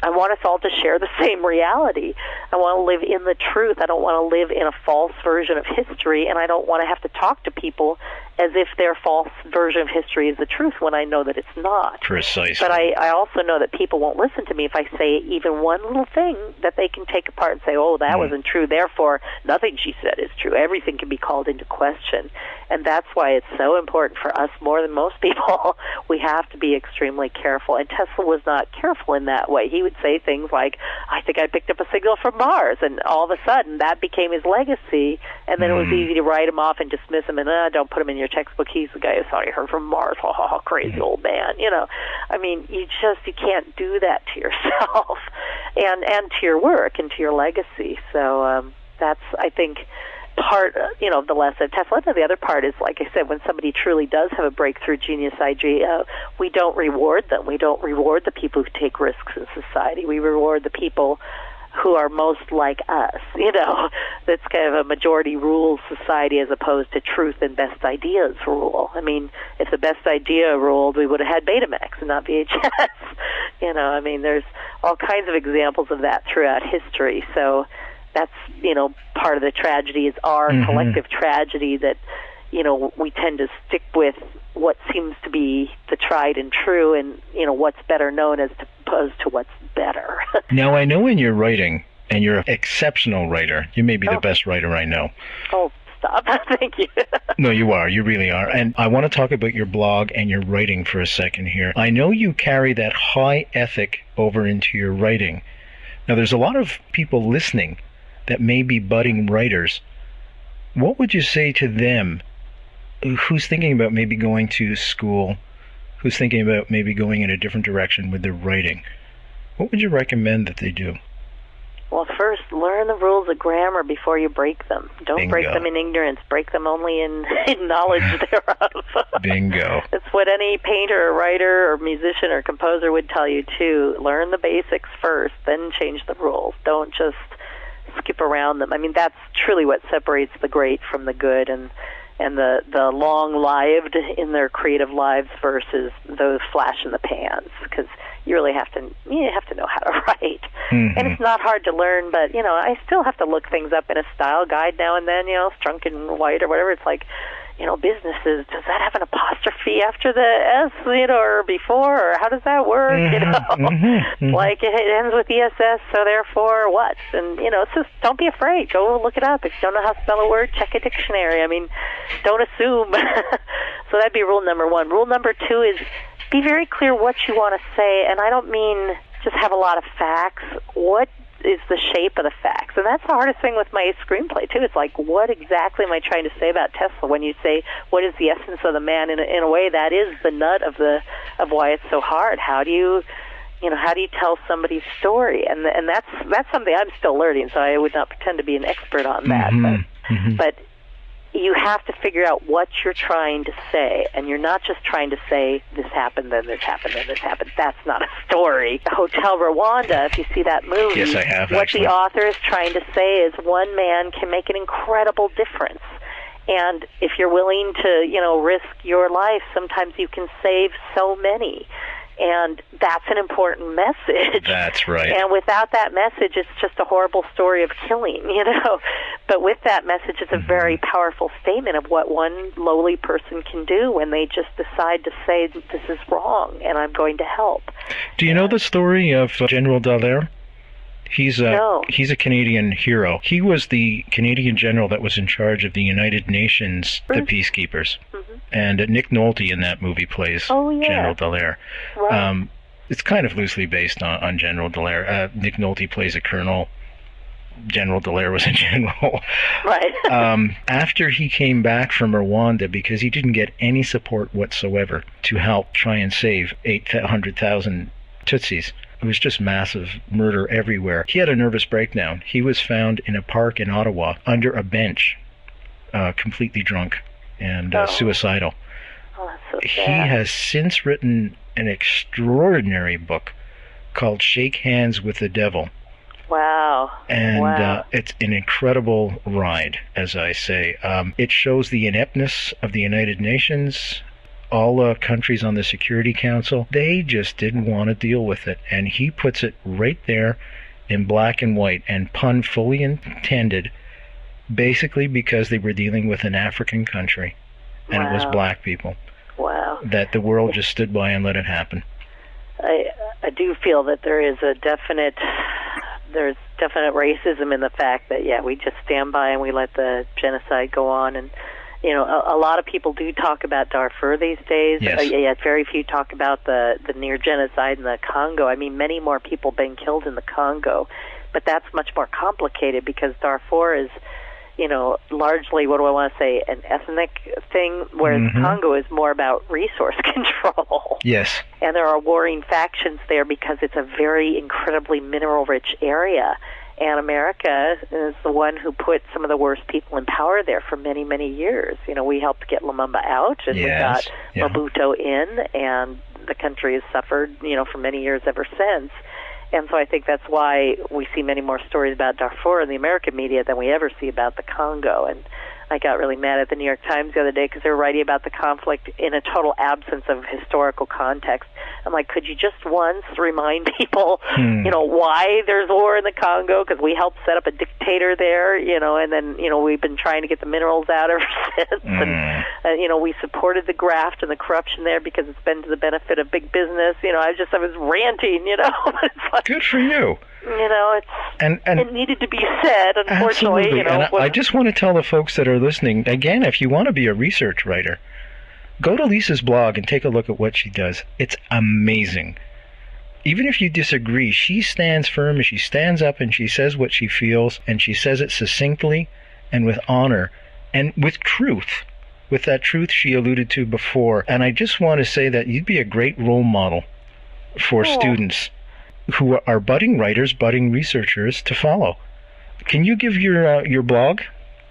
I want us all to share the same reality. I want to live in the truth. I don't want to live in a false version of history, and I don't want to have to talk to people as if their false version of history is the truth when I know that it's not. Precisely. But I also know that people won't listen to me if I say even one little thing that they can take apart and say, oh, that wasn't true, therefore nothing she said is true. Everything can be called into question. And that's why it's so important for us, more than most people. We have to be extremely careful. And Tesla was not careful in that way. He would say things like, I think I picked up a signal from Mars, and all of a sudden that became his legacy, and then it was easy to write him off and dismiss him, and don't put him in your textbook. He's the guy who thought he heard from Mars. Crazy old man. I mean, you can't do that to yourself and to your work and to your legacy. So that's, I think, part of the lesson of Tesla. And the other part is, like I said, when somebody truly does have a breakthrough genius idea, we don't reward them. We don't reward the people who take risks in society. We reward the people who are most like us. That's kind of a majority rules society as opposed to truth and best ideas rule. I mean, if the best idea ruled, we would have had Betamax and not VHS. There's all kinds of examples of that throughout history. So that's, part of the tragedy is our collective tragedy, that, we tend to stick with what seems to be the tried and true, and, what's better known as opposed to what's better. Now, I know in your writing, And you're an exceptional writer. You may be the best writer I know. Oh, stop. Thank you. No, you are. You really are. And I want to talk about your blog and your writing for a second here. I know you carry that high ethic over into your writing. Now, there's a lot of people listening that may be budding writers. What would you say to them who's thinking about maybe going to school, who's thinking about maybe going in a different direction with their writing? What would you recommend that they do? Well, first, learn the rules of grammar before you break them. Don't break them in ignorance. Break them only in knowledge thereof. Bingo. It's what any painter or writer or musician or composer would tell you, too. Learn the basics first, then change the rules. Don't just skip around them. I mean, that's truly what separates the great from the good, and the long-lived in their creative lives versus those flash in the pans, because you really have to know how to write. Mm-hmm. And it's not hard to learn, but, I still have to look things up in a style guide now and then, Strunk and White or whatever. It's like, businesses, does that have an apostrophe after the S, or before, or how does that work, Mm-hmm. Like, it ends with ESS, so therefore what? And, it's just, don't be afraid. Go look it up. If you don't know how to spell a word, check a dictionary. I mean, don't assume. So that'd be rule number one. Rule number two is be very clear what you want to say, and I don't mean just have a lot of facts. What is the shape of the facts? And that's the hardest thing with my screenplay, too. It's like, what exactly am I trying to say about Tesla? When you say, what is the essence of the man? In a way, that is the nut of why it's so hard. How do you tell somebody's story? And that's something I'm still learning, so I would not pretend to be an expert on that. Mm-hmm. But you have to figure out what you're trying to say, and you're not just trying to say, this happened, then this happened, then this happened. That's not a story. Hotel Rwanda, if you see that movie, yes, I have, what actually. The author is trying to say is one man can make an incredible difference. And if you're willing to, risk your life, sometimes you can save so many. And that's an important message. That's right. And without that message, it's just a horrible story of killing, But with that message, it's a very powerful statement of what one lowly person can do when they just decide to say, this is wrong, and I'm going to help. Do you know the story of General Dallaire? He's a Canadian hero. He was the Canadian general that was in charge of the United Nations, the peacekeepers. Mm-hmm. And Nick Nolte in that movie plays General Dallaire. Right. It's kind of loosely based on General Dallaire. Nick Nolte plays a colonel. General Dallaire was a general. Right. After he came back from Rwanda, because he didn't get any support whatsoever to help try and save 800,000 Tutsis. It was just massive murder everywhere. He had a nervous breakdown. He was found in a park in Ottawa under a bench, completely drunk and suicidal. Oh, that's so sad. He has since written an extraordinary book called Shake Hands with the Devil. Wow. And it's an incredible ride, as I say. It shows the ineptness of the United Nations. All countries on the Security Council, they just didn't want to deal with it. And he puts it right there in black and white, and pun fully intended, basically because they were dealing with an African country, and it was black people. Wow. That the world just stood by and let it happen. I do feel that there's definite racism in the fact that, we just stand by and we let the genocide go on. And a lot of people do talk about Darfur these days. Yes. Very few talk about the near genocide in the Congo. I mean, many more people been killed in the Congo, but that's much more complicated because Darfur is, largely, what do I want to say, an ethnic thing, whereas Congo is more about resource control. Yes. And there are warring factions there because it's a very incredibly mineral-rich area. And America is the one who put some of the worst people in power there for many, many years. We helped get Lumumba out, and we got Mobutu in, and the country has suffered, for many years ever since. And so I think that's why we see many more stories about Darfur in the American media than we ever see about the Congo. And I got really mad at the New York Times the other day because they were writing about the conflict in a total absence of historical context. I'm like, could you just once remind people, why there's war in the Congo? Because we helped set up a dictator there, and then, we've been trying to get the minerals out ever since. And, we supported the graft and the corruption there because it's been to the benefit of big business. I was ranting, It's like, good for you. it needed to be said, unfortunately. Absolutely. I just want to tell the folks that are listening, again, if you want to be a research writer, go to Lisa's blog and take a look at what she does. It's amazing. Even if you disagree, she stands firm and she stands up and she says what she feels, and she says it succinctly and with honor and with truth, with that truth she alluded to before. And I just want to say that you'd be a great role model for students who are budding writers, budding researchers to follow. Can you give your blog?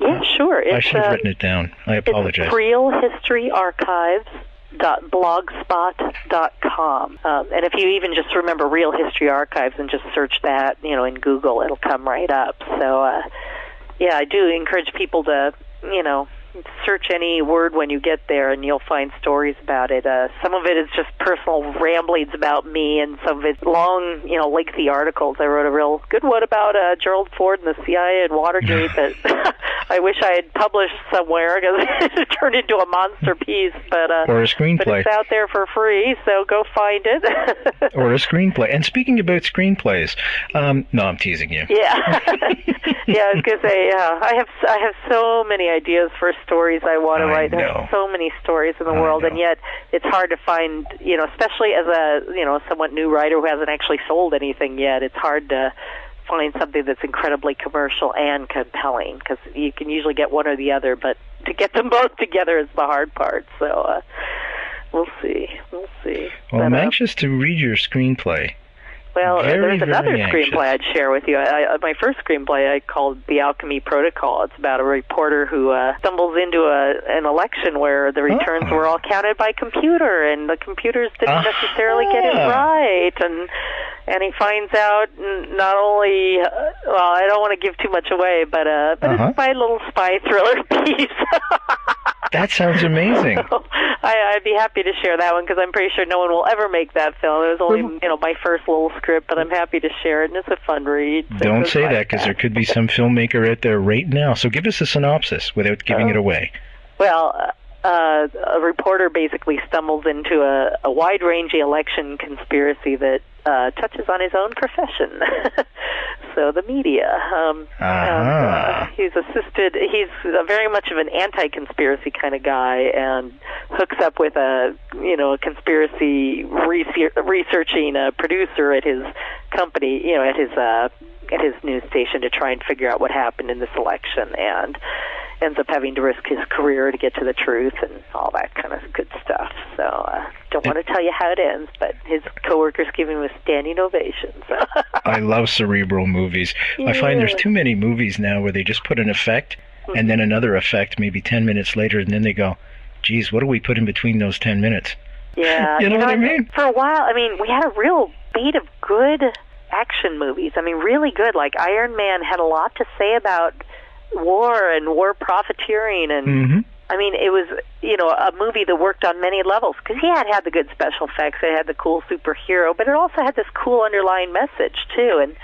Yeah, sure. I should have written it down. I apologize. It's realhistoryarchives.blogspot.com. And if you even just remember Real History Archives and just search that, in Google, it'll come right up. So, I do encourage people to, search any word when you get there, and you'll find stories about it. Some of it is just personal ramblings about me, and some of it's long, lengthy articles. I wrote a real good one about Gerald Ford and the CIA and Watergate that I wish I had published somewhere because it turned into a monster piece. Or a screenplay. But it's out there for free, so go find it. Or a screenplay. And speaking about screenplays, no, I'm teasing you. Yeah. I was going to say, I have so many ideas for stories I want to write. There's so many stories in the world, and yet it's hard to find, especially as a, somewhat new writer who hasn't actually sold anything yet, it's hard to find something that's incredibly commercial and compelling, because you can usually get one or the other, but to get them both together is the hard part. So we'll see. Well, I'm anxious to read your screenplay. Well, there's another screenplay I'd share with you. My first screenplay I called The Alchemy Protocol. It's about a reporter who stumbles into an election where the returns were all counted by computer, and the computers didn't necessarily get it right. And he finds out not only, I don't want to give too much away, but it's my little spy thriller piece. That sounds amazing. So, I'd be happy to share that one because I'm pretty sure no one will ever make that film. It was only, my first little script, but I'm happy to share it, and it's a fun read. So don't say that, because there could be some filmmaker out there right now. So give us a synopsis without giving it away. Well, a reporter basically stumbles into a wide-ranging election conspiracy that touches on his own profession. So the media. He's very much of an anti-conspiracy kind of guy, and hooks up with a conspiracy researching producer at his company, at his news station to try and figure out what happened in this election, and ends up having to risk his career to get to the truth and all that kind of good stuff. So don't want to tell you how it ends, but his coworkers give him a standing ovation. So. I love cerebral movies. Yeah. I find there's too many movies now where they just put an effect and then another effect maybe 10 minutes later, and then they go, geez, what do we put in between those 10 minutes? Yeah. you know what I mean? For a while, we had a real spate of good action movies. Really good. Like Iron Man had a lot to say about war and war profiteering, and it was a movie that worked on many levels, because he had the good special effects, it had the cool superhero, but it also had this cool underlying message too. And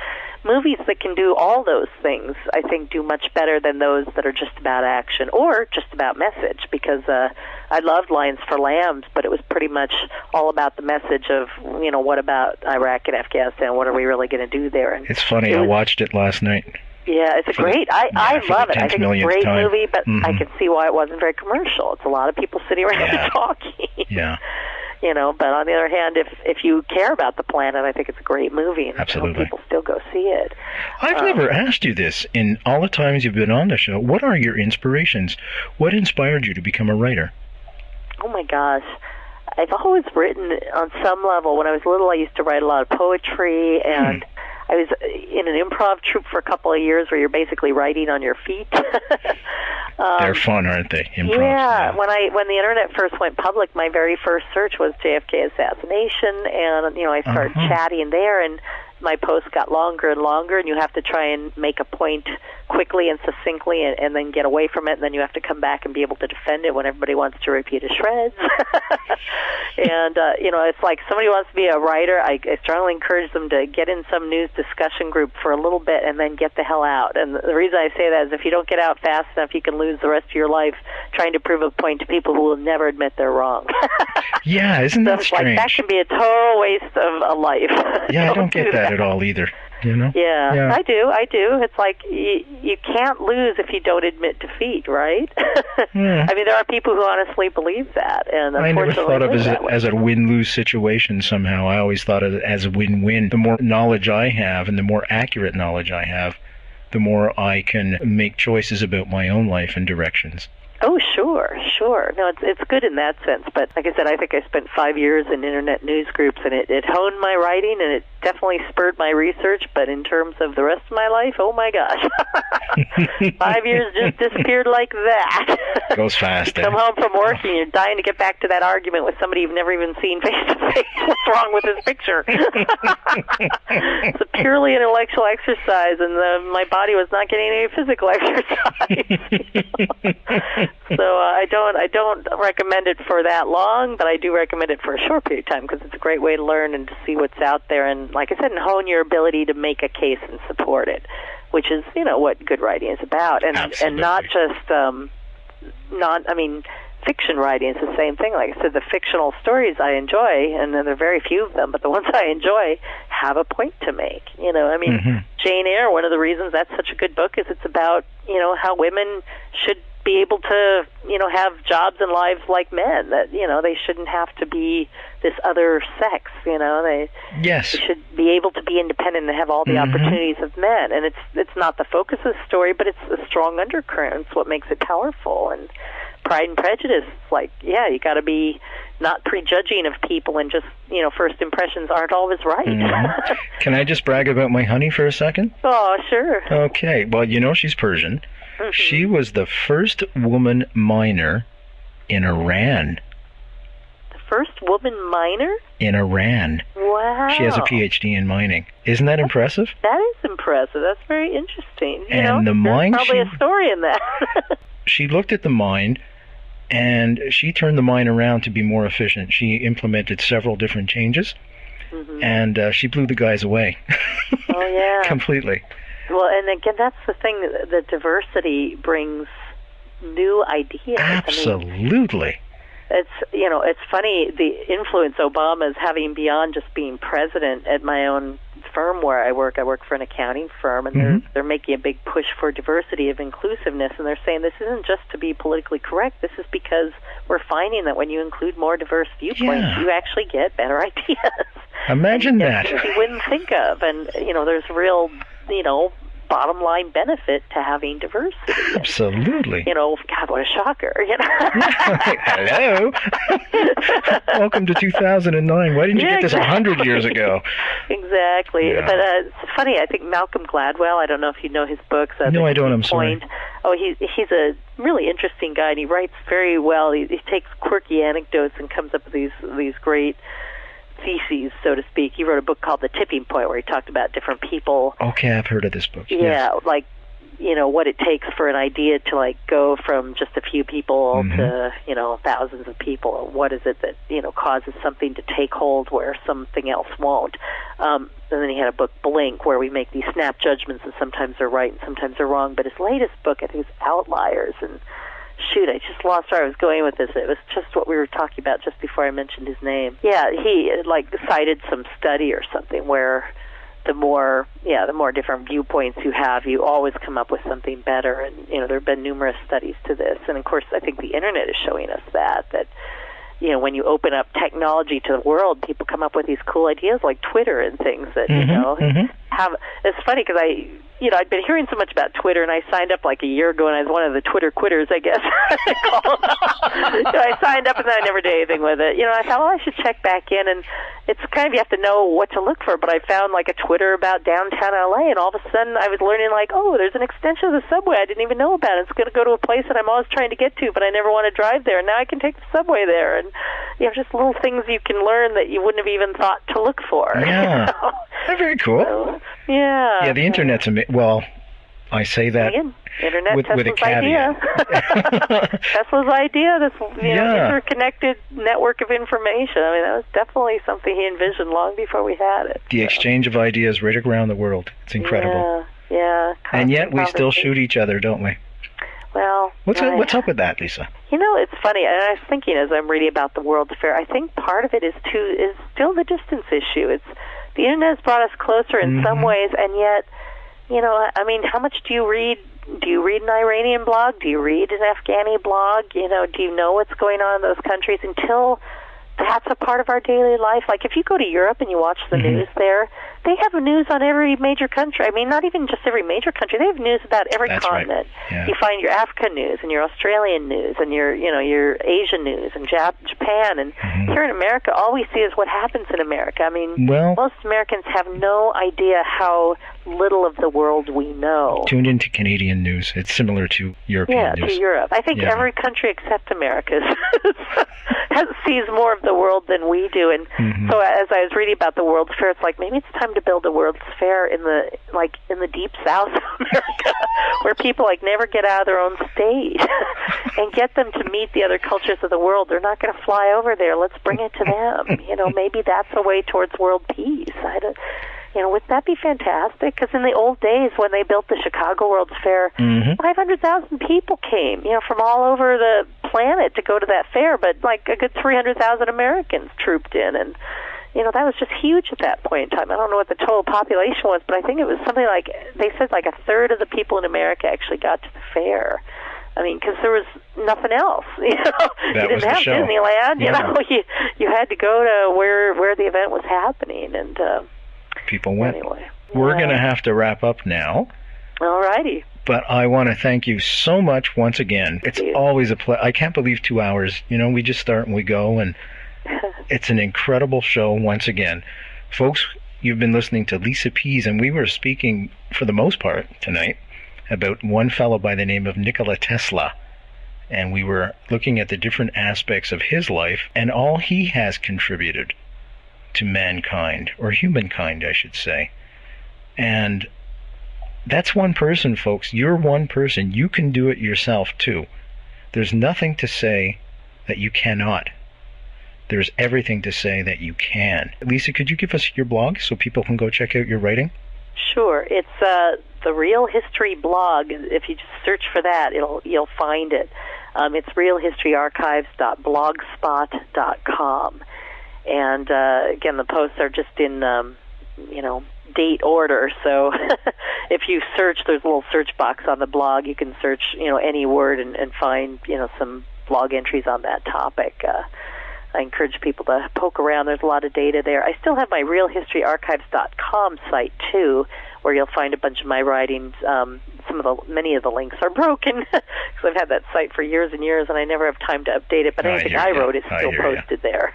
movies that can do all those things, I think, do much better than those that are just about action or just about message, because I loved Lions for Lambs, but it was pretty much all about the message of, what about Iraq and Afghanistan, what are we really going to do there? And it's funny, I watched it last night. Yeah, it's great. I love it. I think it's a great movie, but I can see why it wasn't very commercial. It's a lot of people sitting around talking. Yeah. But on the other hand, if you care about the planet, I think it's a great movie, and absolutely, people still go see it. I've never asked you this in all the times you've been on the show. What are your inspirations? What inspired you to become a writer? Oh my gosh. I've always written on some level. When I was little, I used to write a lot of poetry, and I was in an improv troupe for a couple of years where you're basically writing on your feet. They're fun, aren't they? Improvs, yeah. When the internet first went public, my very first search was JFK assassination, and I started chatting there, and my posts got longer and longer, and you have to try and make a point quickly and succinctly, and then get away from it, and then you have to come back and be able to defend it when everybody wants to rip you to shreds. And it's like somebody wants to be a writer, I strongly encourage them to get in some news discussion group for a little bit and then get the hell out. And the reason I say that is if you don't get out fast enough, you can lose the rest of your life trying to prove a point to people who will never admit they're wrong. Yeah, isn't that strange? Like, that can be a total waste of a life. Yeah, I don't get that at all either. you know? Yeah. I do. It's like you can't lose if you don't admit defeat, right? I mean, there are people who honestly believe that, and I never thought of it as a win-lose situation somehow. I always thought of it as a win-win. The more knowledge I have and the more accurate knowledge I have, the more I can make choices about my own life and directions. Oh, sure. No, it's good in that sense. But like I said, I think I spent 5 years in internet news groups, and it honed my writing, and it definitely spurred my research. But in terms of the rest of my life, oh my gosh, 5 years just disappeared like that. Goes fast. You come home from work and you're dying to get back to that argument with somebody you've never even seen face to face. What's wrong with this picture? It's a purely intellectual exercise, and my body was not getting any physical exercise. So I don't recommend it for that long, but I do recommend it for a short period of time because it's a great way to learn and to see what's out there, and like I said, and hone your ability to make a case and support it, which is what good writing is about, and not just fiction writing is the same thing. Like I said, the fictional stories I enjoy, and then there are very few of them, but the ones I enjoy have a point to make. Jane Eyre, one of the reasons that's such a good book is it's about how women should be able to have jobs and lives like men, that they shouldn't have to be this other sex, they should be able to be independent and have all the opportunities of men, and it's not the focus of the story, but it's a strong undercurrent. It's what makes it powerful. And Pride and Prejudice, like, you got to be not prejudging of people, and just first impressions aren't always right. Can I just brag about my honey for a second? Oh, sure. Okay, well, she's Persian. She was the first woman miner in Iran. The first woman miner? In Iran. Wow. She has a PhD in mining. Isn't that impressive? That is impressive. That's very interesting. The mine, there's probably a story in that. She looked at the mine, and she turned the mine around to be more efficient. She implemented several different changes, and she blew the guys away. Oh, yeah. Completely. Well, and again, that's the thing, that diversity brings new ideas. Absolutely. It's funny, the influence Obama is having beyond just being president. At my own firm where I work for an accounting firm, and they're making a big push for diversity of inclusiveness, and they're saying this isn't just to be politically correct, this is because we're finding that when you include more diverse viewpoints, you actually get better ideas. Imagine that. Things you wouldn't think of, and there's real, bottom line benefit to having diversity. Absolutely. God, what a shocker. Hello. Welcome to 2009. Why didn't you get this 100 years ago? Exactly. Yeah. But it's funny, I think Malcolm Gladwell, I don't know if you know his books. No, I don't. I'm sorry. Oh, he's a really interesting guy, and he writes very well. He takes quirky anecdotes and comes up with these great theses, so to speak. He wrote a book called The Tipping Point, where he talked about different people. Okay, I've heard of this book. Yeah, like, what it takes for an idea to, go from just a few people to, thousands of people. What is it that, causes something to take hold where something else won't? And then he had a book, Blink, where we make these snap judgments, and sometimes they're right and sometimes they're wrong. But his latest book, I think, is Outliers, and shoot, I just lost where I was going with this. It was just what we were talking about just before I mentioned his name. Yeah, he cited some study or something where the more different viewpoints you have, you always come up with something better. And there have been numerous studies to this, and of course, I think the internet is showing us that when you open up technology to the world, people come up with these cool ideas like Twitter and things that have. It's funny because I'd been hearing so much about Twitter, and I signed up like a year ago, and I was one of the Twitter quitters, I guess. I signed up, and then I never did anything with it. I thought, I should check back in, and it's kind of, you have to know what to look for. But I found like a Twitter about downtown LA, and all of a sudden I was learning there's an extension of the subway I didn't even know about. It's going to go to a place that I'm always trying to get to, but I never want to drive there. And now I can take the subway there, and just little things you can learn that you wouldn't have even thought to look for. Yeah, very cool. So, yeah, the internet's well, I say that Internet, with a caveat. Tesla's idea, this interconnected network of information. I mean, that was definitely something he envisioned long before we had it. The exchange of ideas right around the world. It's incredible. Yeah. And yet we still shoot each other, don't we? Well, what's up with that, Lisa? It's funny, and I was thinking as I'm reading about the World Fair, I think part of it is still the distance issue. It's The internet has brought us closer in some ways, and yet, you know, I mean, how much do you read? Do you read an Iranian blog? Do you read an Afghani blog? You know, do you know what's going on in those countries until that's a part of our daily life? Like, if you go to Europe and you watch the news there, they have news on every major country. I mean, not even just every major country. They have news about every continent. Right. Yeah. You find your African news and your Australian news and your, you know, your Asian news and Japan. And here in America, all we see is what happens in America. I mean, most Americans have no idea how little of the world we know. Tuned into Canadian news. It's similar to European news. Yeah, to Europe. I think every country except America sees more of the world than we do. And so as I was reading about the World's Fair, it's like, maybe it's time to build a World's Fair in the deep south of America, where people like never get out of their own state, and get them to meet the other cultures of the world. They're not going to fly over there. Let's bring it to them. You know, maybe that's a way towards world peace. You know, would that be fantastic? Because in the old days, when they built the Chicago World's Fair, 500,000 people came, you know, from all over the planet to go to that fair, but like a good 300,000 Americans trooped in, and, you know, that was just huge at that point in time. I don't know what the total population was, but I think it was something like, they said like a third of the people in America actually got to the fair. I mean, because there was nothing else, you know. You didn't have Disneyland, you know. You had to go to where the event was happening, and people went. Anyway, we're going to have to wrap up now. All righty. But I want to thank you so much once again. It's always a pleasure. I can't believe 2 hours. You know, we just start and we go, and it's an incredible show once again. Folks, you've been listening to Lisa Pease, and we were speaking, for the most part, tonight, about one fellow by the name of Nikola Tesla. And we were looking at the different aspects of his life and all he has contributed to mankind, or humankind, I should say. And that's one person, folks. You're one person. You can do it yourself, too. There's nothing to say that you cannot. There's everything to say that you can. Lisa, could you give us your blog so people can go check out your writing? Sure. It's the Real History blog. If you just search for that, you'll find it. It's realhistoryarchives.blogspot.com. And again, the posts are just in date order. So if you search, there's a little search box on the blog. You can search any word and find some blog entries on that topic. I encourage people to poke around. There's a lot of data there. I still have my realhistoryarchives.com site too, where you'll find a bunch of my writings. Many of the links are broken because I've had that site for years and years, and I never have time to update it. But anything I wrote is still posted there.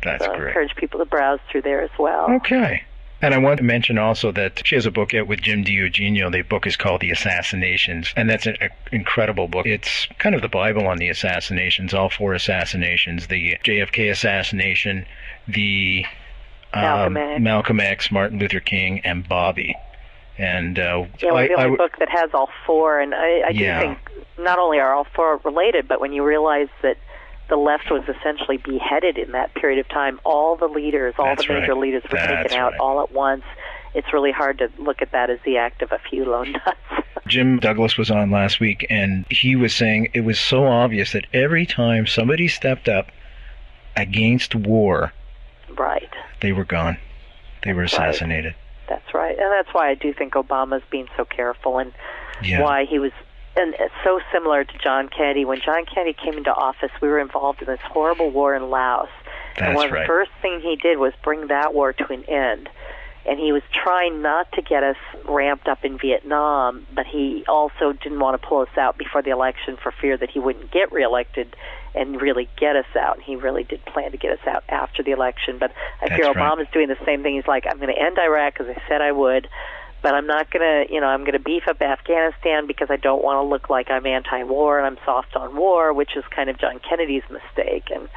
That's so great. I encourage people to browse through there as well. Okay. And I want to mention also that she has a book out with Jim DiEugenio. The book is called The Assassinations, and that's an incredible book. It's kind of the Bible on the assassinations, all 4 assassinations, the JFK assassination, the Malcolm X, Martin Luther King, and Bobby. And we're the only book that has all 4, and I do think not only are all 4 related, but when you realize that the left was essentially beheaded in that period of time, all the leaders, all the major leaders were taken out all at once. It's really hard to look at that as the act of a few lone nuts. Jim Douglas was on last week, and he was saying it was so obvious that every time somebody stepped up against war, they were gone. They were assassinated. That's right. And that's why I do think Obama's being so careful, and why he was so similar to John Kennedy. When John Kennedy came into office, we were involved in this horrible war in Laos. And one of the first things he did was bring that war to an end. And he was trying not to get us ramped up in Vietnam, but he also didn't want to pull us out before the election for fear that he wouldn't get reelected and really get us out. And he really did plan to get us out after the election. But I fear Obama's doing the same thing. He's like, I'm going to end Iraq because I said I would, but I'm not going to, I'm going to beef up Afghanistan because I don't want to look like I'm anti-war and I'm soft on war, which is kind of John Kennedy's mistake. And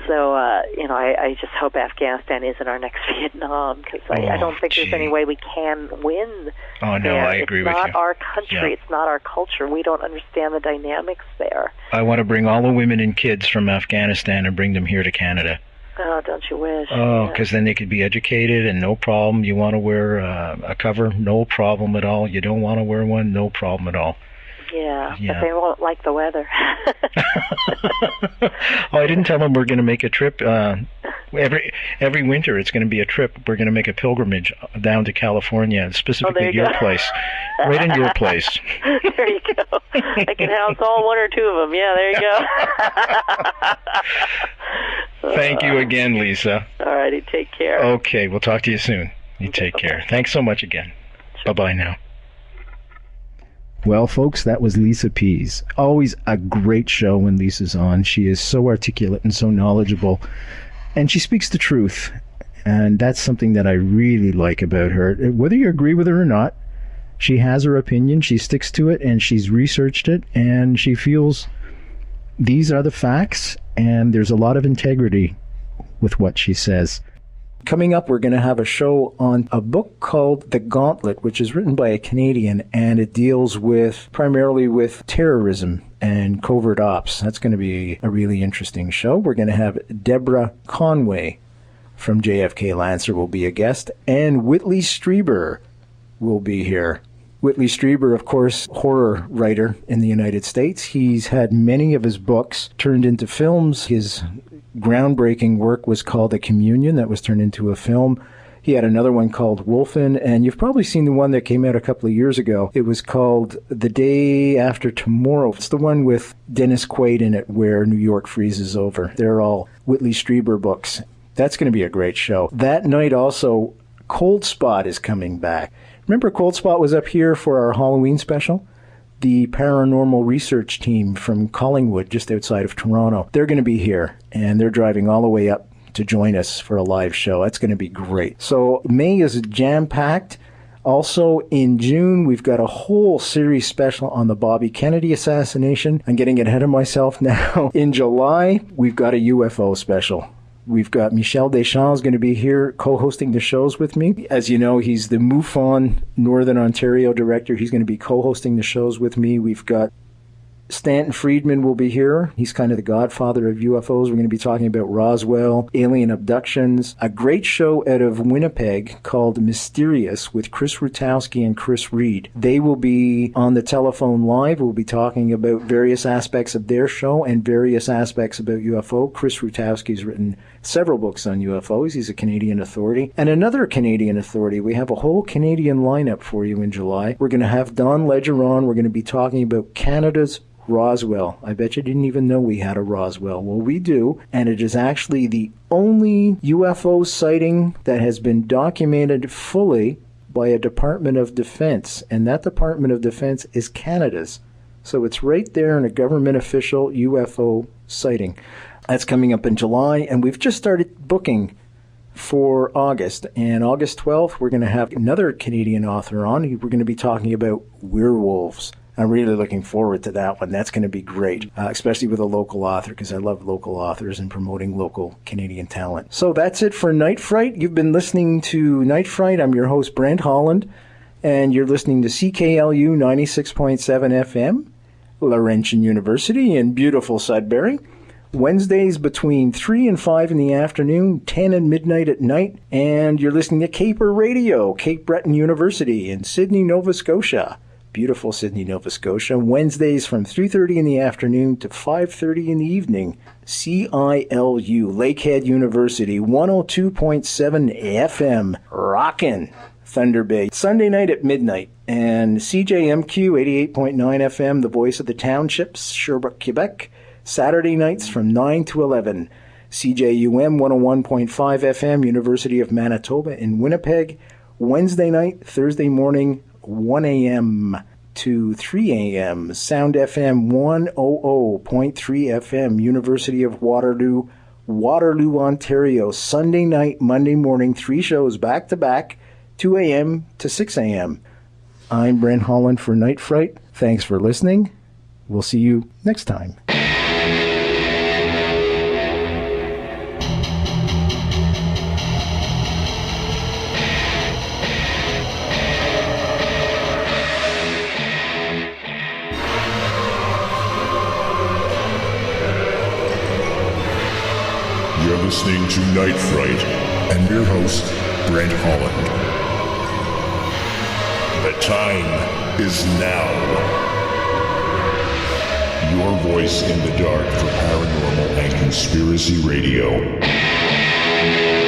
so, I just hope Afghanistan isn't our next Vietnam, because I don't think there's any way we can win. Oh, no, I agree with you. It's not our country. It's not our culture. We don't understand the dynamics there. I want to bring all the women and kids from Afghanistan and bring them here to Canada. Oh, don't you wish? Oh, because then they could be educated and no problem. You want to wear a cover? No problem at all. You don't want to wear one? No problem at all. Yeah, but they won't like the weather. Oh, I didn't tell them we're going to make a trip Every winter, it's going to be a trip. We're going to make a pilgrimage down to California, specifically your place, right in your place. There you go. I can house all one or two of them. Yeah, there you go. Thank you again, Lisa. All righty, take care. Okay, we'll talk to you soon. You take care. Thanks so much again. Sure. Bye-bye now. Well, folks, that was Lisa Pease. Always a great show when Lisa's on. She is so articulate and so knowledgeable, and she speaks the truth. And that's something that I really like about her. Whether you agree with her or not, she has her opinion, she sticks to it, and she's researched it, and she feels these are the facts, and there's a lot of integrity with what she says. Coming up, we're going to have a show on a book called The Gauntlet, which is written by a Canadian, and it deals primarily with terrorism and covert ops. That's going to be a really interesting show. We're going to have Deborah Conway from JFK Lancer will be a guest, and Whitley Strieber will be here. Whitley Strieber, of course, horror writer in the United States. He's had many of his books turned into films. His groundbreaking work was called The Communion, that was turned into a film. He had another one called Wolfen, and you've probably seen the one that came out a couple of years ago. It was called The Day After Tomorrow. It's the one with Dennis Quaid in it where New York freezes over. They're all Whitley Strieber books. That's going to be a great show. That night also, Cold Spot is coming back. Remember Cold Spot was up here for our Halloween special? The paranormal research team from Collingwood, just outside of Toronto. They're going to be here, and they're driving all the way up to join us for a live show. That's going to be great. So May is jam-packed. Also, in June, we've got a whole series special on the Bobby Kennedy assassination. I'm getting ahead of myself now. In July, we've got a UFO special. We've got Michel Deschamps going to be here co-hosting the shows with me. As you know, he's the MUFON Northern Ontario director. He's going to be co-hosting the shows with me. We've got Stanton Friedman will be here. He's kind of the godfather of UFOs. We're going to be talking about Roswell, alien abductions. A great show out of Winnipeg called Mysterious with Chris Rutowski and Chris Reed. They will be on the telephone live. We'll be talking about various aspects of their show and various aspects about UFO. Chris Rutowski's written several books on UFOs. He's a Canadian authority. And another Canadian authority. We have a whole Canadian lineup for you in July. We're going to have Don Ledger on. We're going to be talking about Canada's Roswell. I bet you didn't even know we had a Roswell. Well, we do, and it is actually the only UFO sighting that has been documented fully by a Department of Defense, and that Department of Defense is Canada's. So it's right there in a government official UFO sighting. That's coming up in July, and we've just started booking for August. And August 12th, we're going to have another Canadian author on. We're going to be talking about werewolves. I'm really looking forward to that one. That's going to be great, especially with a local author, because I love local authors and promoting local Canadian talent. So that's it for Night Fright. You've been listening to Night Fright. I'm your host, Brent Holland, and you're listening to CKLU 96.7 FM, Laurentian University in beautiful Sudbury. Wednesdays between 3 and 5 in the afternoon, 10 and midnight at night, and you're listening to Caper Radio, Cape Breton University in Sydney, Nova Scotia. Beautiful Sydney, Nova Scotia. Wednesdays from 3:30 in the afternoon to 5:30 in the evening. CILU, Lakehead University, 102.7 FM. Rockin' Thunder Bay. Sunday night at midnight. And CJMQ, 88.9 FM, the voice of the townships, Sherbrooke, Quebec. Saturday nights from 9 to 11. CJUM, 101.5 FM, University of Manitoba in Winnipeg. Wednesday night, Thursday morning, 1 a.m. to 3 a.m. Sound FM 100.3 FM, University of Waterloo, Waterloo, Ontario. Sunday night, Monday morning, 3 shows back to back, 2 a.m. to 6 a.m. I'm Brent Holland for Night Fright. Thanks for listening. We'll see you next time. You're listening to Night Fright, and your host, Brent Holland. The time is now. Your voice in the dark for paranormal and conspiracy radio. Bye.